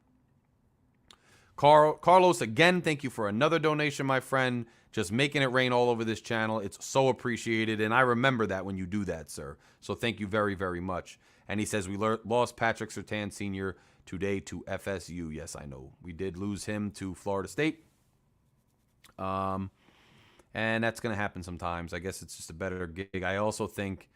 Carlos, again, thank you for another donation, my friend. Just making it rain all over this channel. It's so appreciated, and I remember that when you do that, sir. So thank you very, very much. And he says, we lost Patrick Surtain Sr. today to FSU. Yes, I know. We did lose him to Florida State. And that's going to happen sometimes. I guess it's just a better gig. I also think,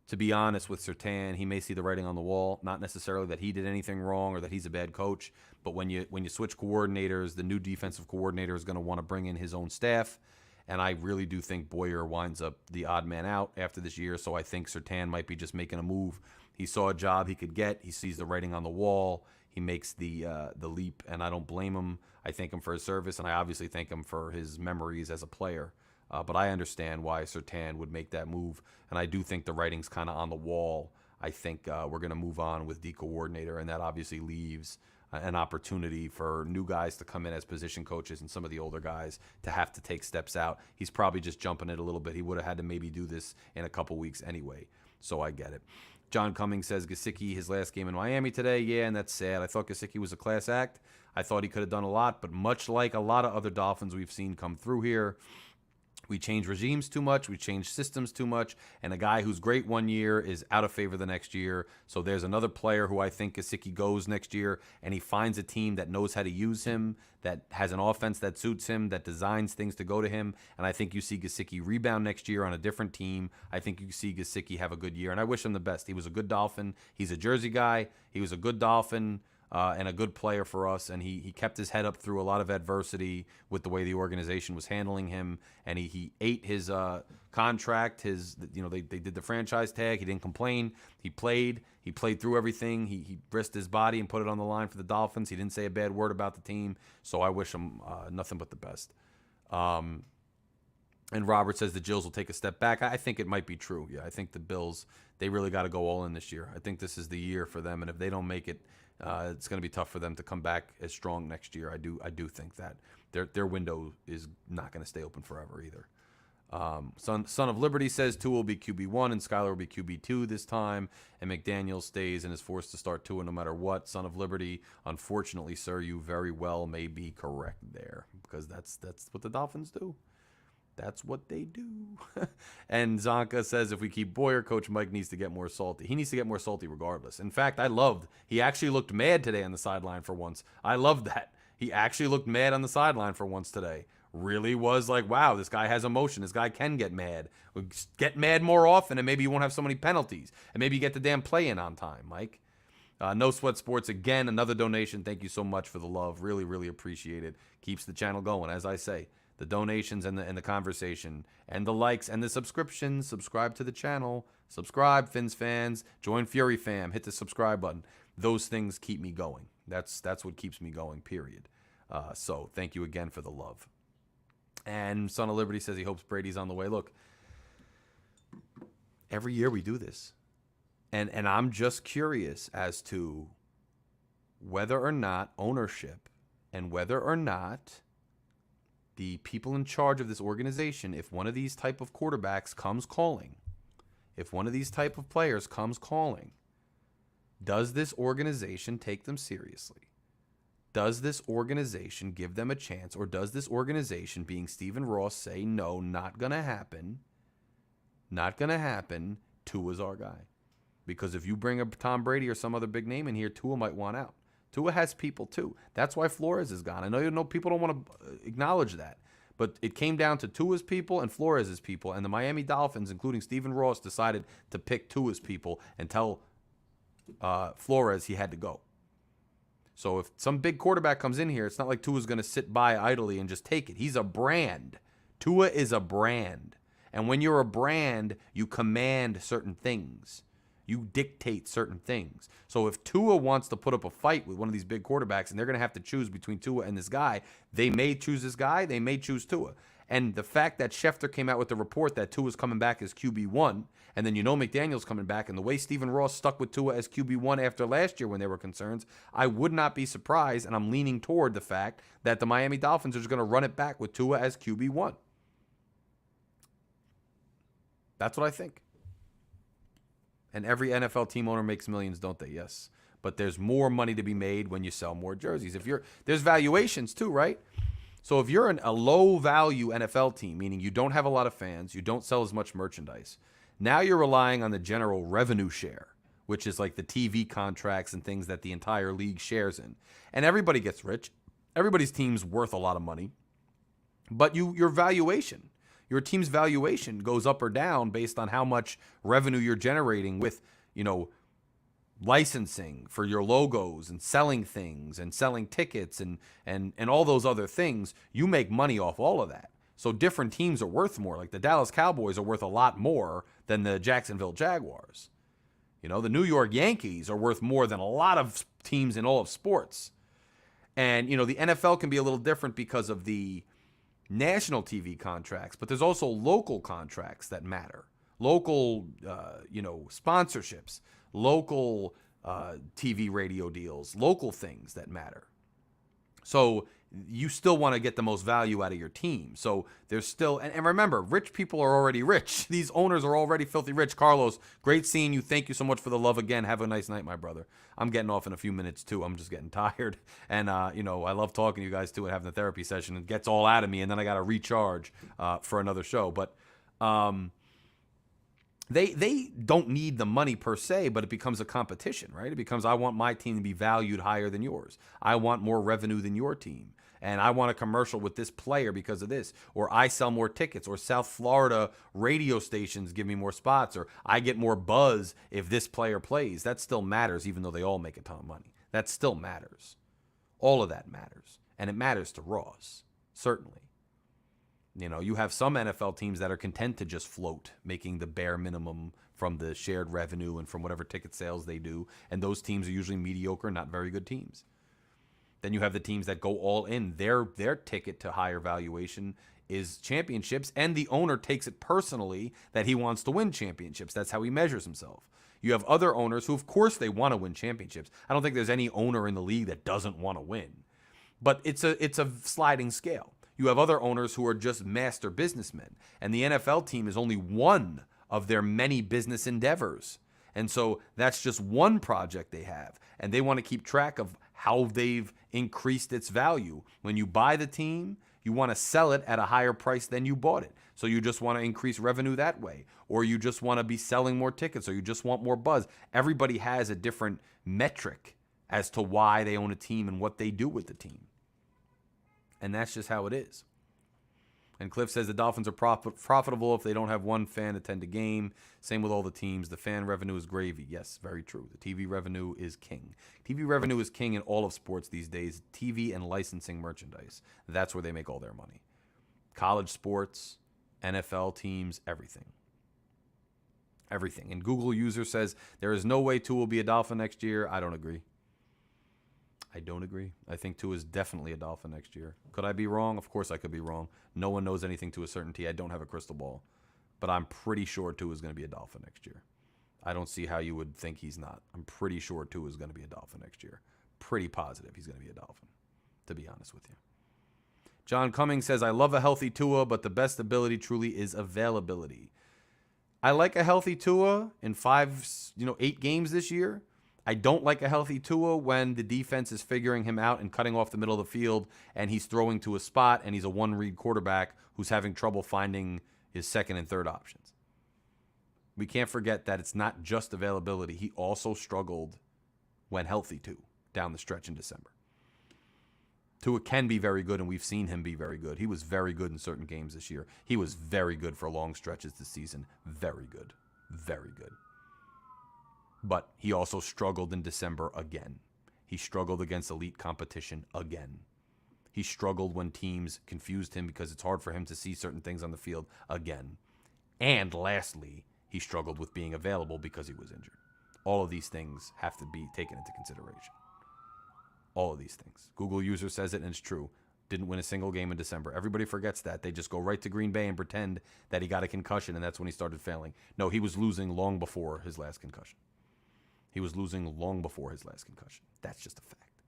to be honest with Surtain, he may see the writing on the wall. Not necessarily that he did anything wrong or that he's a bad coach, but when you switch coordinators, the new defensive coordinator is going to want to bring in his own staff. And I really do think Boyer winds up the odd man out after this year. So I think Surtain might be just making a move. He saw a job he could get. He sees the writing on the wall. He makes the leap, and I don't blame him. I thank him for his service, and I obviously thank him for his memories as a player. But I understand why Surtain would make that move, and I do think the writing's kind of on the wall. I think we're going to move on with the coordinator, and that obviously leaves an opportunity for new guys to come in as position coaches and some of the older guys to have to take steps out. He's probably just jumping it a little bit. He would have had to maybe do this in a couple weeks anyway, so I get it. John Cummings says, Gesicki, his last game in Miami today. Yeah, and that's sad. I thought Gesicki was a class act. I thought he could have done a lot, but much like a lot of other Dolphins we've seen come through here, We change regimes too much. We change systems too much. And a guy who's great one year is out of favor the next year. So there's another player who I think Gesicki goes next year, and he finds a team that knows how to use him, that has an offense that suits him, that designs things to go to him. And I think you see Gesicki rebound next year on a different team. I think you see Gesicki have a good year, and I wish him the best. He was a good Dolphin. He's a Jersey guy. He was a good Dolphin. And a good player for us, and he kept his head up through a lot of adversity with the way the organization was handling him, and he ate his contract. They did the franchise tag. He didn't complain. He played through everything. He risked his body and put it on the line for the Dolphins. He didn't say a bad word about the team, so I wish him nothing but the best. And Robert says the Jills will take a step back. I think it might be true. Yeah, I think the Bills, they really got to go all in this year. I think this is the year for them, and if they don't make it, it's going to be tough for them to come back as strong next year. I do think that their window is not going to stay open forever either. Son of Liberty says Tua will be QB1 and Skylar will be QB2 this time, and McDaniel stays and is forced to start Tua no matter what. Son of Liberty, unfortunately, sir, you very well may be correct there, because that's what the Dolphins do. That's what they do. And Zonka says if we keep Boyer, Coach Mike needs to get more salty. He needs to get more salty regardless. In fact, he actually looked mad today on the sideline for once. I loved that. He actually looked mad on the sideline for once today. Really was like, wow, this guy has emotion. This guy can get mad. Get mad more often, and maybe you won't have so many penalties. And maybe you get the damn play in on time, Mike. No Sweat Sports, again, another donation. Thank you so much for the love. Really, really appreciate it. Keeps the channel going, as I say. The donations and the conversation and the likes and the subscriptions. Subscribe to the channel. Subscribe, Fins fans. Join Fury Fam. Hit the subscribe button. Those things keep me going. That's what keeps me going, period. So thank you again for the love. And Son of Liberty says he hopes Brady's on the way. Look, every year we do this. And I'm just curious as to whether or not ownership and whether or not the people in charge of this organization, if one of these type of quarterbacks comes calling, if one of these type of players comes calling, does this organization take them seriously? Does this organization give them a chance, or does this organization, being Stephen Ross, say, no, not going to happen, not going to happen, Tua's our guy? Because if you bring a Tom Brady or some other big name in here, Tua might want out. Tua has people too. That's why Flores is gone. I know people don't want to acknowledge that, but it came down to Tua's people and Flores' people, and the Miami Dolphins, including Stephen Ross, decided to pick Tua's people and tell Flores he had to go. So if some big quarterback comes in here, it's not like Tua's going to sit by idly and just take it. He's a brand. Tua is a brand. And when you're a brand, you command certain things. You dictate certain things. So if Tua wants to put up a fight with one of these big quarterbacks and they're going to have to choose between Tua and this guy, they may choose this guy, they may choose Tua. And the fact that Schefter came out with the report that Tua's coming back as QB1, and then McDaniel's coming back, and the way Stephen Ross stuck with Tua as QB1 after last year when there were concerns, I would not be surprised, and I'm leaning toward the fact that the Miami Dolphins are just going to run it back with Tua as QB1. That's what I think. And every NFL team owner makes millions, don't they? Yes. But there's more money to be made when you sell more jerseys. There's valuations too, right? So if you're a low-value NFL team, meaning you don't have a lot of fans, you don't sell as much merchandise, now you're relying on the general revenue share, which is like the TV contracts and things that the entire league shares in. And everybody gets rich. Everybody's team's worth a lot of money. But your valuation, your team's valuation goes up or down based on how much revenue you're generating with, licensing for your logos and selling things and selling tickets and all those other things. You make money off all of that. So different teams are worth more. Like the Dallas Cowboys are worth a lot more than the Jacksonville Jaguars. The New York Yankees are worth more than a lot of teams in all of sports. And, the NFL can be a little different because of the national TV contracts, but there's also local contracts that matter. Local, sponsorships, local TV radio deals, local things that matter. So you still want to get the most value out of your team. So there's still, and remember, rich people are already rich. These owners are already filthy rich. Carlos, great seeing you. Thank you so much for the love again. Have a nice night, my brother. I'm getting off in a few minutes too. I'm just getting tired. And, I love talking to you guys too and having the therapy session. It gets all out of me. And then I got to recharge for another show. But, They don't need the money per se, but it becomes a competition, right? It becomes, I want my team to be valued higher than yours. I want more revenue than your team. And I want a commercial with this player because of this. Or I sell more tickets. Or South Florida radio stations give me more spots. Or I get more buzz if this player plays. That still matters, even though they all make a ton of money. That still matters. All of that matters. And it matters to Ross, certainly. You have some NFL teams that are content to just float, making the bare minimum from the shared revenue and from whatever ticket sales they do. And those teams are usually mediocre, not very good teams. Then you have the teams that go all in. Their ticket to higher valuation is championships, and the owner takes it personally that he wants to win championships. That's how he measures himself. You have other owners who, of course, they want to win championships. I don't think there's any owner in the league that doesn't want to win. But it's a sliding scale. You have other owners who are just master businessmen, and the NFL team is only one of their many business endeavors. And so that's just one project they have, and they want to keep track of how they've increased its value. When you buy the team, you want to sell it at a higher price than you bought it. So you just want to increase revenue that way, or you just want to be selling more tickets, or you just want more buzz. Everybody has a different metric as to why they own a team and what they do with the team. And that's just how it is. And Cliff says the Dolphins are profitable if they don't have one fan attend a game. Same with all the teams. The fan revenue is gravy. Yes, very true. The TV revenue is king. TV revenue is king in all of sports these days. TV and licensing merchandise. That's where they make all their money. College sports, NFL teams, everything. Everything. And Google user says there is no way Tua will be a Dolphin next year. I don't agree. I think Tua is definitely a Dolphin next year. Could I be wrong? Of course I could be wrong. No one knows anything to a certainty. I don't have a crystal ball. But I'm pretty sure Tua is going to be a Dolphin next year. I don't see how you would think he's not. I'm pretty sure Tua is going to be a Dolphin next year. Pretty positive he's going to be a Dolphin, to be honest with you. John Cummings says, I love a healthy Tua, but the best ability truly is availability. I like a healthy Tua in 8 games this year. I don't like a healthy Tua when the defense is figuring him out and cutting off the middle of the field and he's throwing to a spot and he's a one-read quarterback who's having trouble finding his second and third options. We can't forget that it's not just availability. He also struggled when healthy too, down the stretch in December. Tua can be very good, and we've seen him be very good. He was very good in certain games this year. He was very good for long stretches this season. Very good. Very good. But he also struggled in December again. He struggled against elite competition again. He struggled when teams confused him because it's hard for him to see certain things on the field again. And lastly, he struggled with being available because he was injured. All of these things have to be taken into consideration. All of these things. Google user says it, and it's true. Didn't win a single game in December. Everybody forgets that. They just go right to Green Bay and pretend that he got a concussion, and that's when he started failing. No, he was losing long before his last concussion. He was losing long before his last concussion. That's just a fact.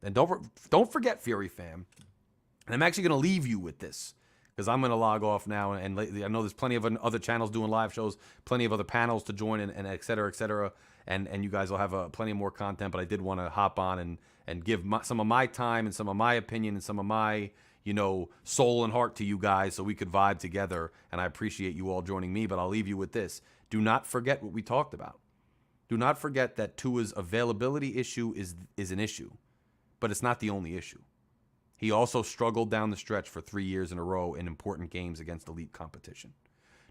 And don't forget, Fury fam, and I'm actually going to leave you with this because I'm going to log off now. And I know there's plenty of other channels doing live shows, plenty of other panels to join, and et cetera, et cetera. And you guys will have plenty more content, but I did want to hop on and give some of my time and some of my opinion and some of my, soul and heart to you guys so we could vibe together. And I appreciate you all joining me, but I'll leave you with this. Do not forget what we talked about. Do not forget that Tua's availability issue is an issue, but it's not the only issue. He also struggled down the stretch for 3 years in a row in important games against elite competition.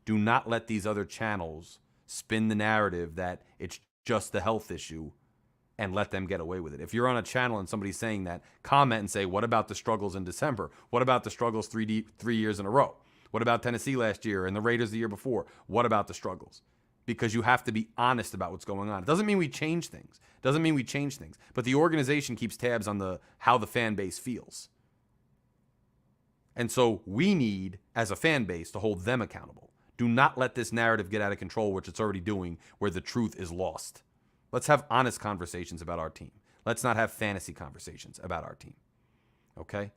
Do not let these other channels spin the narrative that it's just the health issue and let them get away with it. If you're on a channel and somebody's saying that, comment and say, what about the struggles in December? What about the struggles 3 years in a row? What about Tennessee last year and the Raiders the year before? What about the struggles? Because you have to be honest about what's going on. It doesn't mean we change things. But the organization keeps tabs on how the fan base feels. And so we need, as a fan base, to hold them accountable. Do not let this narrative get out of control, which it's already doing, where the truth is lost. Let's have honest conversations about our team. Let's not have fantasy conversations about our team. Okay?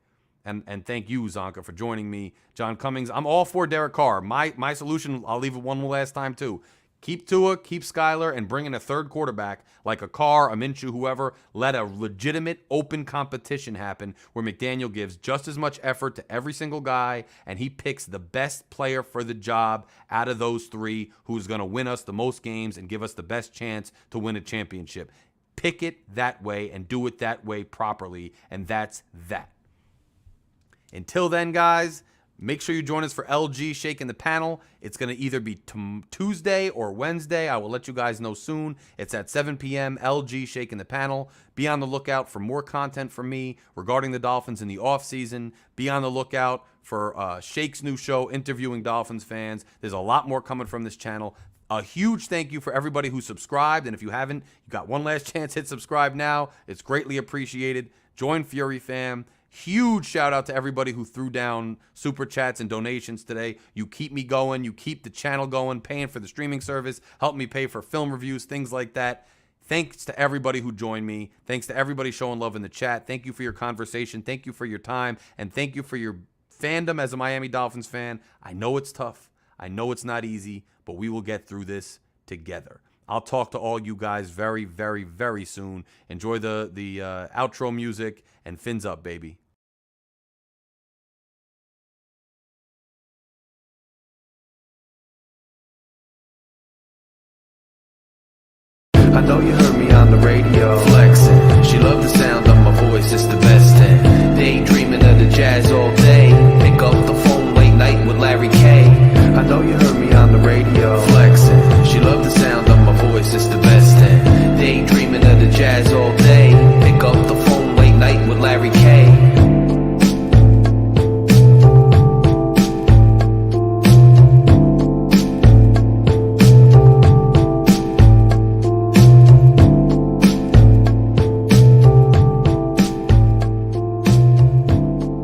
And thank you, Zonka, for joining me. John Cummings, I'm all for Derek Carr. My solution, I'll leave it one last time too. Keep Tua, keep Skyler, and bring in a third quarterback like a Carr, a Minshew, whoever. Let a legitimate open competition happen where McDaniel gives just as much effort to every single guy and he picks the best player for the job out of those three who's going to win us the most games and give us the best chance to win a championship. Pick it that way and do it that way properly, and that's that. Until then, guys, make sure you join us for LG Shaking the Panel. It's going to either be Tuesday or Wednesday. I will let you guys know soon. It's at 7 p.m., LG Shaking the Panel. Be on the lookout for more content from me regarding the Dolphins in the offseason. Be on the lookout for Shake's new show, interviewing Dolphins fans. There's a lot more coming from this channel. A huge thank you for everybody who subscribed. And if you haven't, you got one last chance. Hit subscribe now. It's greatly appreciated. Join Fury Fam. Huge shout out to everybody who threw down super chats and donations today. You keep me going. You keep the channel going, paying for the streaming service, help me pay for film reviews, things like that. Thanks to everybody who joined me. Thanks to everybody showing love in the chat. Thank you for your conversation. Thank you for your time. And thank you for your fandom as a Miami Dolphins fan. I know it's tough. I know it's not easy, but we will get through this together. I'll talk to all you guys very, very, very soon. Enjoy the outro music, and fins up, baby. I know you heard me on the radio.